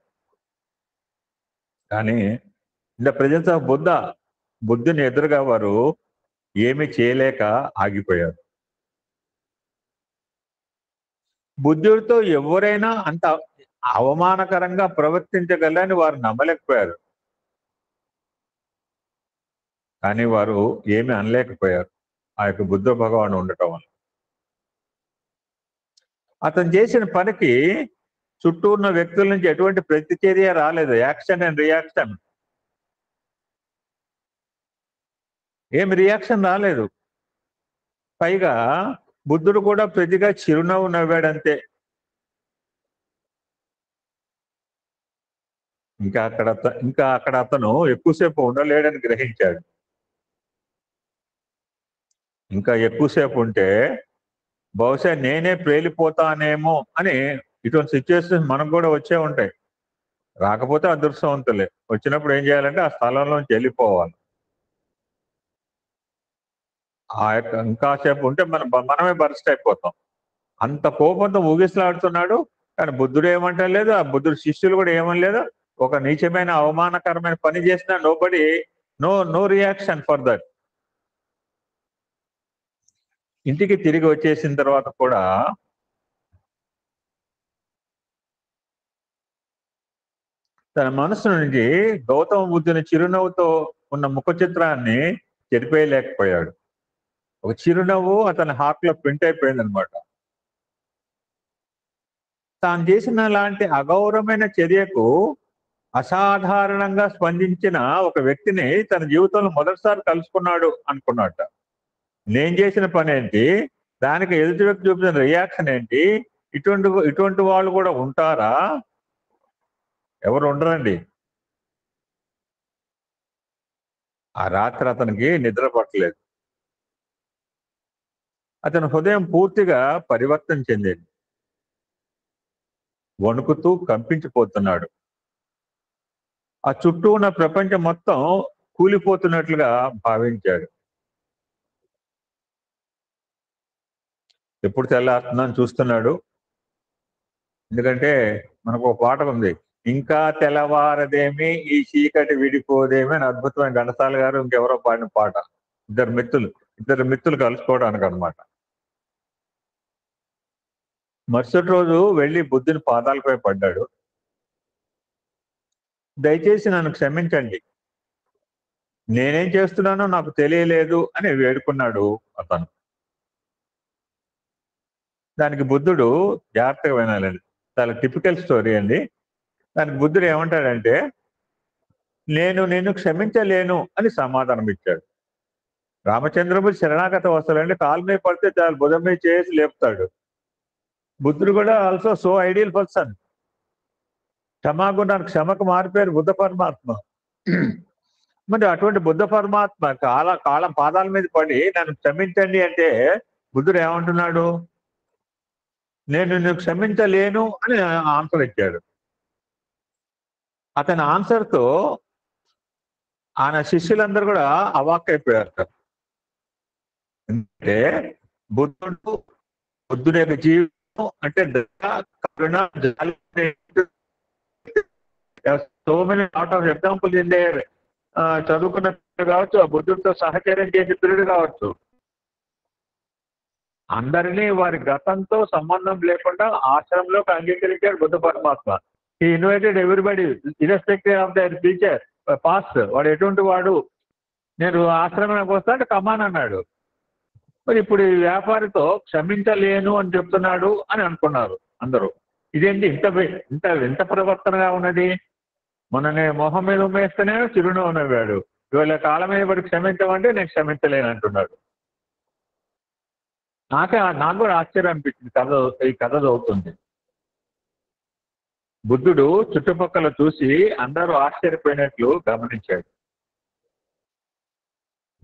కానీ ఇన్ ద ప్రెజెన్స్ ఆఫ్ బుద్ధుని ఎదురుగా వారు ఏమీ చేయలేక ఆగిపోయారు. బుద్ధుడితో ఎవరైనా అంత అవమానకరంగా ప్రవర్తించగలని వారు నమ్మలేకపోయారు. కానీ వారు ఏమి అనలేకపోయారు ఆ యొక్క బుద్ధ భగవానుడు ఉండటం వల్ల. అతను చేసిన పనికి చుట్టూ ఉన్న వ్యక్తుల నుంచి ఎటువంటి ప్రతిచర్య రాలేదు. యాక్షన్ అండ్ రియాక్షన్, ఏమి రియాక్షన్ రాలేదు. పైగా బుద్ధుడు కూడా ప్రతిగా చిరునవ్వు నవ్వాడంతే. ఇంకా అక్కడ అతను ఎక్కువసేపు ఉండలేడని గ్రహించాడు. ఇంకా ఎక్కువసేపు ఉంటే బహుశా నేనే పేలిపోతానేమో అని ఇటువంటి సిచ్యువేషన్స్ మనకు కూడా వచ్చే ఉంటాయి. రాకపోతే అదృష్టవంతులే. వచ్చినప్పుడు ఏం చేయాలంటే ఆ స్థలంలోంచి వెళ్ళిపోవాలి. ఆ యొక్క ఇంకాసేపు ఉంటే మనమే బర్స్ట్ అయిపోతాం. అంత కోపంతో ఊగిసలాడుతున్నాడు. కానీ బుద్ధుడు ఏమంటలేదు, ఆ బుద్ధుడు శిష్యులు కూడా ఏమనలేదు. ఒక నీచమైన అవమానకరమైన పని చేసినా నో రియాక్షన్ ఫర్ దట్. ఇంటికి తిరిగి వచ్చేసిన తర్వాత కూడా తన మనసు నుంచి గౌతమ బుద్ధుని చిరునవ్వుతో ఉన్న ముఖ చిత్రాన్ని చెరిపేయలేకపోయాడు. ఒక చిరునవ్వు అతని హార్ట్ లో ప్రింట్ అయిపోయింది అనమాట. తాను చేసిన లాంటి అగౌరవమైన చర్యకు అసాధారణంగా స్పందించిన ఒక వ్యక్తిని తన జీవితంలో మొదటిసారి కలుసుకున్నాడు అనుకున్నట్ట. నేను చేసిన పని ఏంటి, దానికి ఎదుటి వ్యక్తి చూపిన రియాక్షన్ ఏంటి, ఇటువంటి వాళ్ళు కూడా ఉంటారా? ఎవరు ఉండరండి. ఆ రాత్రి అతనికి నిద్ర పట్టలేదు. అతని హృదయం పూర్తిగా పరివర్తన చెందింది. వణుకుతూ కంపించిపోతున్నాడు. ఆ చుట్టూ ఉన్న ప్రపంచం మొత్తం కూలిపోతున్నట్లుగా భావించాడు. ఎప్పుడు తెల్లారుతుందని చూస్తున్నాడు. ఎందుకంటే మనకు ఒక పాట ఉంది, ఇంకా తెల్లవారదేమి ఈ చీకటి విడిపోదేమి అని అద్భుతమైన ఘంటసాల గారు ఇంకెవరో పాడిన పాట. ఇద్దరు మిత్రులు కలుసుకోవడానికి అనమాట. మరుసటి రోజు వెళ్ళి బుద్ధుని పాదాలపై పడ్డాడు. దయచేసి నన్ను క్షమించండి, నేనేం చేస్తున్నానో నాకు తెలియలేదు అని వేడుకున్నాడు అతను. దానికి బుద్ధుడు, జాగ్రత్తగా వినాలండి, చాలా టిపికల్ స్టోరీ అండి. దానికి బుద్ధుడు ఏమంటాడంటే, నేను నిన్ను క్షమించలేను అని సమాధానం ఇచ్చాడు. రామచంద్రమూర్తి శరణాగత వస్తాడంటే కాలు మీద పడితే చాలు భుజం మీద చేసి లేపుతాడు. బుద్ధుడు కూడా ఆల్సో సో ఐడియల్ పర్సన్. క్షమాగుణానికి క్షమకు మారిపోయారు బుద్ధ పరమాత్మ. మరి అటువంటి బుద్ధ పరమాత్మ కాలం పాదాల మీద పడి నన్ను క్షమించండి అంటే బుద్ధుడు ఏమంటున్నాడు, నేను నిన్ను క్షమించలేను అని ఆన్సర్ ఇచ్చాడు. అతని ఆన్సర్తో ఆయన శిష్యులందరూ కూడా అవాక్కైపోయారు. అంటే బుద్ధుడి యొక్క జీవితం అంటే కరుణ, so many lot of example in there. చదువుకున్న కావచ్చు, ఆ బుద్ధుడితో సహచర్యం చేసే పిల్లడు కావచ్చు, అందరినీ వారి గతంతో సంబంధం లేకుండా ఆశ్రమంలోకి అంగీకరించాడు బుద్ధ పరమాత్మ. ఈ invited everybody irrespective of their future past. వాడు ఎటువంటి వాడు, నేను ఆశ్రమానికి వస్తా అంటే కమాన్ అన్నాడు. మరి ఇప్పుడు ఈ వ్యాపారితో క్షమించలేను అని చెప్తున్నాడు అని అనుకున్నారు అందరూ. ఇదేంటి ఇంత ప్రవర్తనగా ఉన్నది? మొన్ననే మొహం మీద ఉమ్మేస్తేనే చిరునవ్వు నవ్వాడు, ఇవాళ కాలం మీద పడి క్షమించమంటే నేను క్షమించలేను అంటున్నాడు. నాకు కూడా ఆశ్చర్యం అనిపించింది ఈ కథ చదువుతుంది. బుద్ధుడు చుట్టుపక్కల చూసి అందరూ ఆశ్చర్యపోయినట్లు గమనించాడు.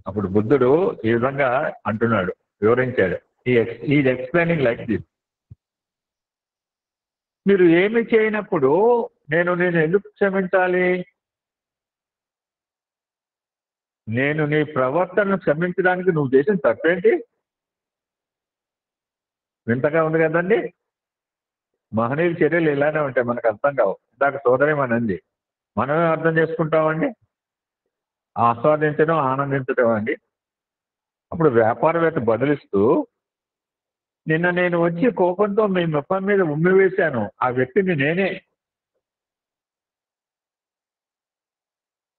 అప్పుడు బుద్ధుడు ఈ విధంగా అంటున్నాడు, వివరించాడు. Is explaining like this. మీరు ఏమి చేయనప్పుడు నేను ఎందుకు క్షమించాలి? నేను నీ ప్రవర్తనను క్షమించడానికి నువ్వు చేసిన తప్పేంటి? వింతగా ఉంది కదండి. మహనీయుల చర్యలు ఇలానే ఉంటాయి, మనకు అర్థం కావు. ఇందాక సోదరేమనంది, మనమే అర్థం చేసుకుంటామండి. ఆస్వాదించడం, ఆనందించడం అండి. అప్పుడు వ్యాపారవేత్త బదిలిస్తూ, నిన్న నేను వచ్చి కోపంతో మీ ముఖం మీద ఉమ్మి వేశాను, ఆ వ్యక్తిని నేనే.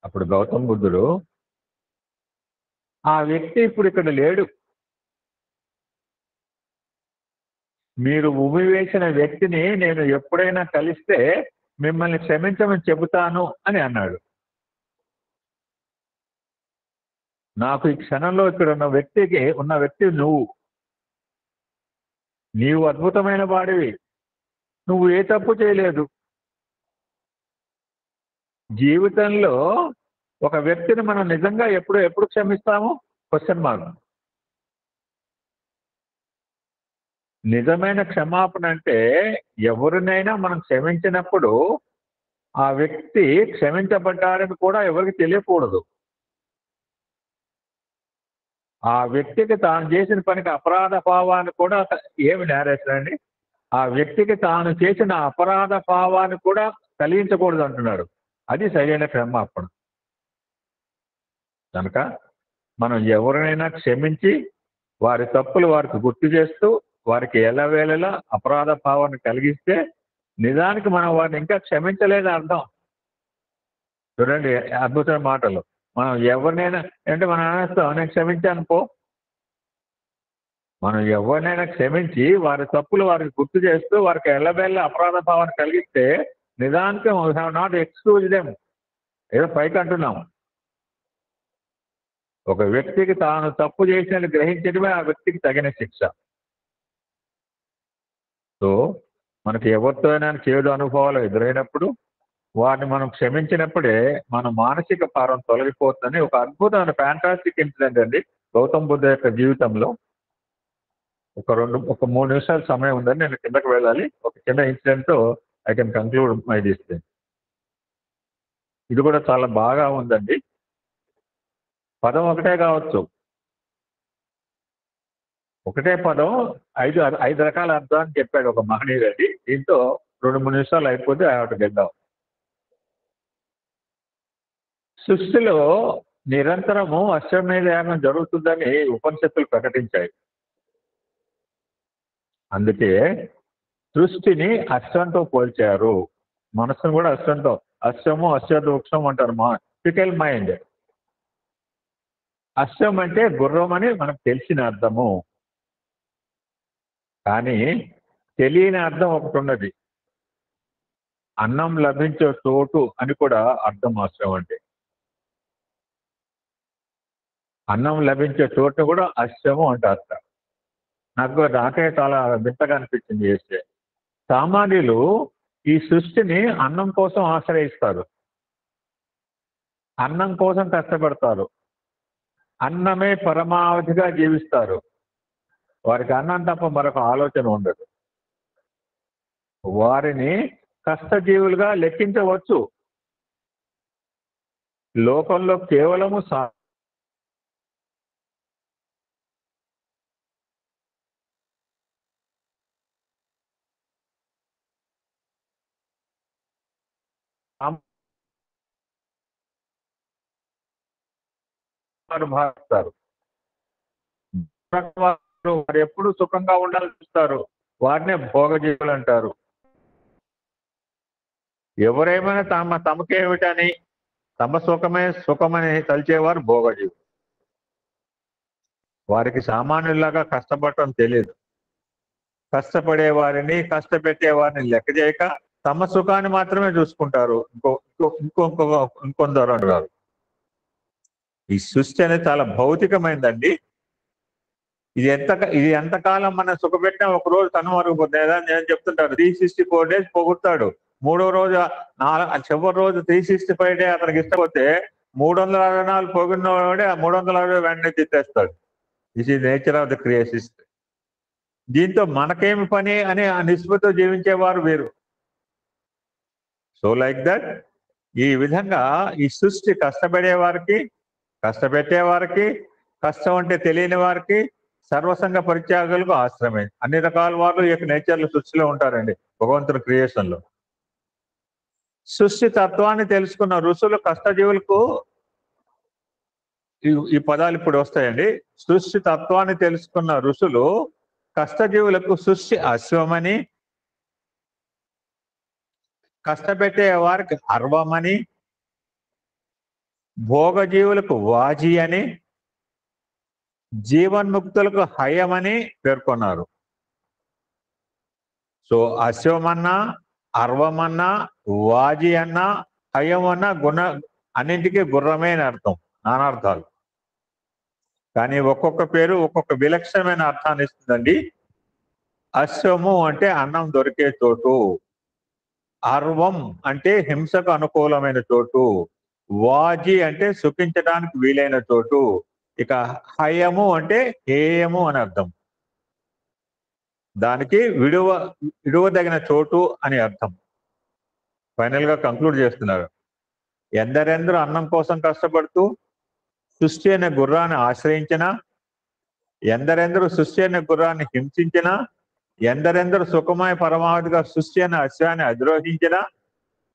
అప్పుడు గౌతమ బుద్ధుడు, ఆ వ్యక్తి ఇప్పుడు ఇక్కడ లేడు, మీరు ఉమ్మి వేసిన వ్యక్తిని నేను ఎప్పుడైనా కలిస్తే మిమ్మల్ని క్షమించమని చెబుతాను అని అన్నాడు. నాకు ఈ క్షణంలో ఇక్కడ ఉన్న వ్యక్తి నీవు అద్భుతమైన వాడివి, నువ్వు ఏ తప్పు చేయలేదు. జీవితంలో ఒక వ్యక్తిని మనం నిజంగా ఎప్పుడు క్షమిస్తాము? Question mark. నిజమైన క్షమాపణ అంటే ఎవరినైనా మనం క్షమించినప్పుడు ఆ వ్యక్తి క్షమించబడ్డాడని కూడా ఎవరికి తెలియకూడదు. ఆ వ్యక్తికి తాను చేసిన పనికి అపరాధ భావాన్ని కూడా ఏమి నేరేషన్ అండి, ఆ వ్యక్తికి తాను చేసిన అపరాధ భావాన్ని కూడా కలిగించకూడదు అంటున్నాడు. అది సరైన క్షమాపణ. కనుక మనం ఎవరినైనా క్షమించి వారి తప్పులు వారికి గుర్తు చేస్తూ వారికి ఎల్లవేళలా అపరాధ భావాన్ని కలిగిస్తే నిజానికి మనం వారిని ఇంకా క్షమించలేదు అర్థం. చూడండి అద్భుతమైన మాటలు. మనం ఎవరినైనా అంటే మనం అనేస్తాం, నేను క్షమించాను పో. మనం ఎవరినైనా క్షమించి వారి తప్పులు వారికి గుర్తు చేస్తూ వారికి ఎల్లవేళ అపరాధ భావాన్ని కలిగిస్తే నిజానికి we have not excuse them. ఏదో పైకి అంటున్నాం. ఒక వ్యక్తికి తాను తప్పు చేసినట్టు గ్రహించడమే ఆ వ్యక్తికి తగిన శిక్ష. సో మనకి ఎవరితో అయినా చేదు అనుభవాలు ఎదురైనప్పుడు వారిని మనం క్షమించినప్పుడే మన మానసిక భారం తొలగిపోతుందని ఒక అద్భుతమైన ఫ్యాంటాస్టిక్ ఇన్సిడెంట్ అండి గౌతమ్ బుద్ధ యొక్క జీవితంలో. ఒక 3 నిమిషాల సమయం ఉందని నేను కిందకు వెళ్ళాలి. ఒక చిన్న ఇన్సిడెంట్తో I can conclude my this thing. ఇది కూడా చాలా బాగా ఉందండి. పదం ఒకటే కావచ్చు, ఒకటే పదం 5 రకాల అర్థాన్ని చెప్పాడు ఒక మహనీయుడండి. దీంతో 2-3 నిమిషాలు అయిపోతే అటు గెద్దాం. సృష్టిలో నిరంతరము అశ్వమేధ యాగం జరుగుతుందని ఉపనిషత్తులు ప్రకటించాయి. అందుకే సృష్టిని అశ్వంతో పోల్చారు. మనస్సును కూడా అశ్వంతో, అశ్వము అశ్వత్థ వృక్షం అంటారు. Fickle mind. అశ్వం అంటే గుర్రం అని మనకు తెలిసిన అర్థము, కానీ తెలియని అర్థం ఒకటి ఉన్నది. అన్నం లభించే చోటు అని కూడా అర్థం అశ్వం అంటే. అన్నం లభించే చోటు కూడా అశ్వము అంటారు. నాకే చాలా వింతగా అనిపించింది చేస్తే. సామాన్యులు ఈ సృష్టిని అన్నం కోసం ఆశ్రయిస్తారు, అన్నం కోసం కష్టపడతారు, అన్నమే పరమావధిగా జీవిస్తారు. వారికి అన్నం తప్ప మరొక ఆలోచన ఉండదు. వారిని కష్టజీవులుగా లెక్కించవచ్చు. లోకంలో కేవలము భావిస్తారు. వారు ఎప్పుడు సుఖంగా ఉండాలని చూస్తారు. వారినే భోగజీవులు అంటారు. ఎవరేమైనా తమకేమిటని తమ సుఖమే సుఖమని తలిచేవారు భోగజీవులు. వారికి సామాన్యులాగా కష్టపడటం తెలియదు. కష్టపడే వారిని కష్టపెట్టే వారిని లెక్క చేయక తమ సుఖాన్ని మాత్రమే చూసుకుంటారు. ఇంకొందరు అంటారు. ఈ సృష్టి అనేది చాలా భౌతికమైందండి. ఇది ఎంతకాలం మనం సుఖపెట్టినా ఒక రోజు కనుమరుగుపోతుంది. నేను చెప్తుంటాను, 364 days పొగుడతాడు. 3వ రోజు చివరి రోజు 365 days అతనికి ఇష్టపోతే 364 పొగిడినవాడే 360 వెంటనే తిట్టేస్తాడు. This is nature of the creationist. దీంతో మనకేమి పని అని ఆ నిస్బతో జీవించేవారు వీరు. సో లైక్ దట్ ఈ విధంగా ఈ సృష్టి కష్టపడే వారికి, కష్టపెట్టేవారికి, కష్టం అంటే తెలియని వారికి, సర్వసంగ పరిత్యాగులకు ఆశ్రమే. అన్ని రకాల వాళ్ళు ఈ యొక్క నేచర్లో సృష్టిలో ఉంటారండి భగవంతుని క్రియేషన్లో. సృష్టి తత్వాన్ని తెలుసుకున్న ఋషులు కష్టజీవులకు ఈ పదాలు ఇప్పుడు వస్తాయండి. సృష్టి తత్వాన్ని తెలుసుకున్న ఋషులు కష్టజీవులకు సృష్టి అశ్వమని, కష్టపెట్టే వారికి అర్వమని, భోగజీవులకు వాజీ అని, జీవన్ముక్తులకు హయమని పేర్కొన్నారు. సో అశ్వమన్నా, అర్వమన్నా, వాజీ అన్నా, హయం అన్నా అన్నింటికీ గుర్రమే అని అర్థం, నానార్థాలు. కానీ ఒక్కొక్క పేరు ఒక్కొక్క విలక్షణమైన అర్థాన్ని ఇస్తుందండి. అశ్వము అంటే అన్నం దొరికే చోటు, అర్వం అంటే హింసకు అనుకూలమైన చోటు, వాజీ అంటే సుఖించడానికి వీలైన చోటు, ఇక హయము అంటే హేయము అని అర్థం. దానికి విడువదగిన చోటు అని అర్థం. ఫైనల్ గా కంక్లూడ్ చేస్తున్నారు. ఎందరెందరూ అన్నం కోసం కష్టపడుతూ సృష్టి అనే గుర్రాన్ని ఆశ్రయించినా, ఎందరెందరూ సృష్టి అనే గుర్రాన్ని హింసించినా, ఎందరెందరూ సుఖమయ పరమావధిగా సృష్టి అనే అశ్వాన్ని అధిరోహించినా,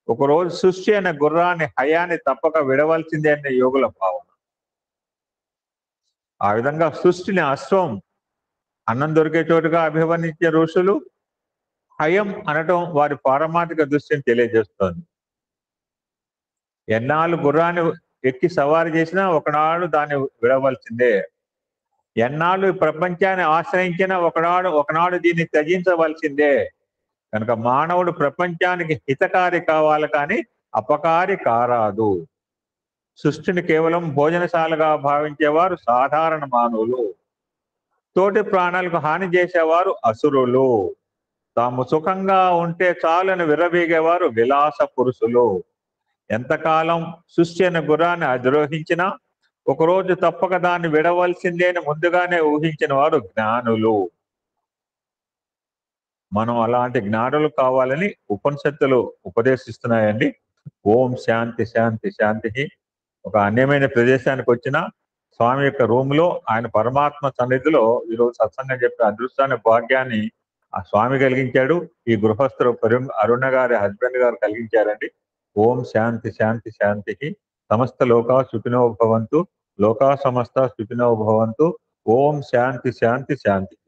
ఒకరోజు సృష్టి అనే గుర్రాన్ని హయాన్ని తప్పక విడవలసిందే అనే యోగుల భావన. ఆ విధంగా సృష్టిని అశ్వం అన్నం దొరికే చోటుగా అభివర్ణించే ఋషులు హయం అనటం వారి పారమార్థిక దృష్టిని తెలియజేస్తోంది. ఎన్నాళ్ళు గుర్రాన్ని ఎక్కి సవారి చేసినా ఒకనాడు దాన్ని విడవలసిందే. ఎన్నాళ్ళు ఈ ప్రపంచాన్ని ఆశ్రయించినా ఒకనాడు దీన్ని త్యజించవలసిందే. కనుక మానవుడు ప్రపంచానికి హితకారి కావాలి కానీ అపకారి కారాదు. సృష్టిని కేవలం భోజనశాలగా భావించేవారు సాధారణ మానవులు. తోటి ప్రాణాలకు హాని చేసేవారు అసురులు. తాము సుఖంగా ఉంటే చాలని విర్రవీగేవారు విలాస పురుషులు. ఎంతకాలం సృష్టి అనే గుర్రాన్ని అధిరోహించినా ఒకరోజు తప్పక దాన్ని విడవలసిందే అని ముందుగానే ఊహించిన వారు జ్ఞానులు. మనం అలాంటి జ్ఞానులు కావాలని ఉపనిషత్తులు ఉపదేశిస్తున్నాయండి. ఓం శాంతి శాంతి శాంతి. ఒక అన్యమైన ప్రదేశానికి వచ్చిన స్వామి యొక్క రూమ్ లో ఆయన పరమాత్మ సన్నిధిలో ఈరోజు సత్సంగం చెప్పే అదృష్టాన్ని భాగ్యాన్ని ఆ స్వామి కలిగించాడు. ఈ గృహస్థులు అరుణ గారి హస్బెండ్ గారు కలిగించారండి. ఓం శాంతి శాంతి శాంతి. సమస్త లోకా సుఖినో భవంతు. లోకా సమస్త సుఖినో భవంతు. ఓం శాంతి శాంతి శాంతి.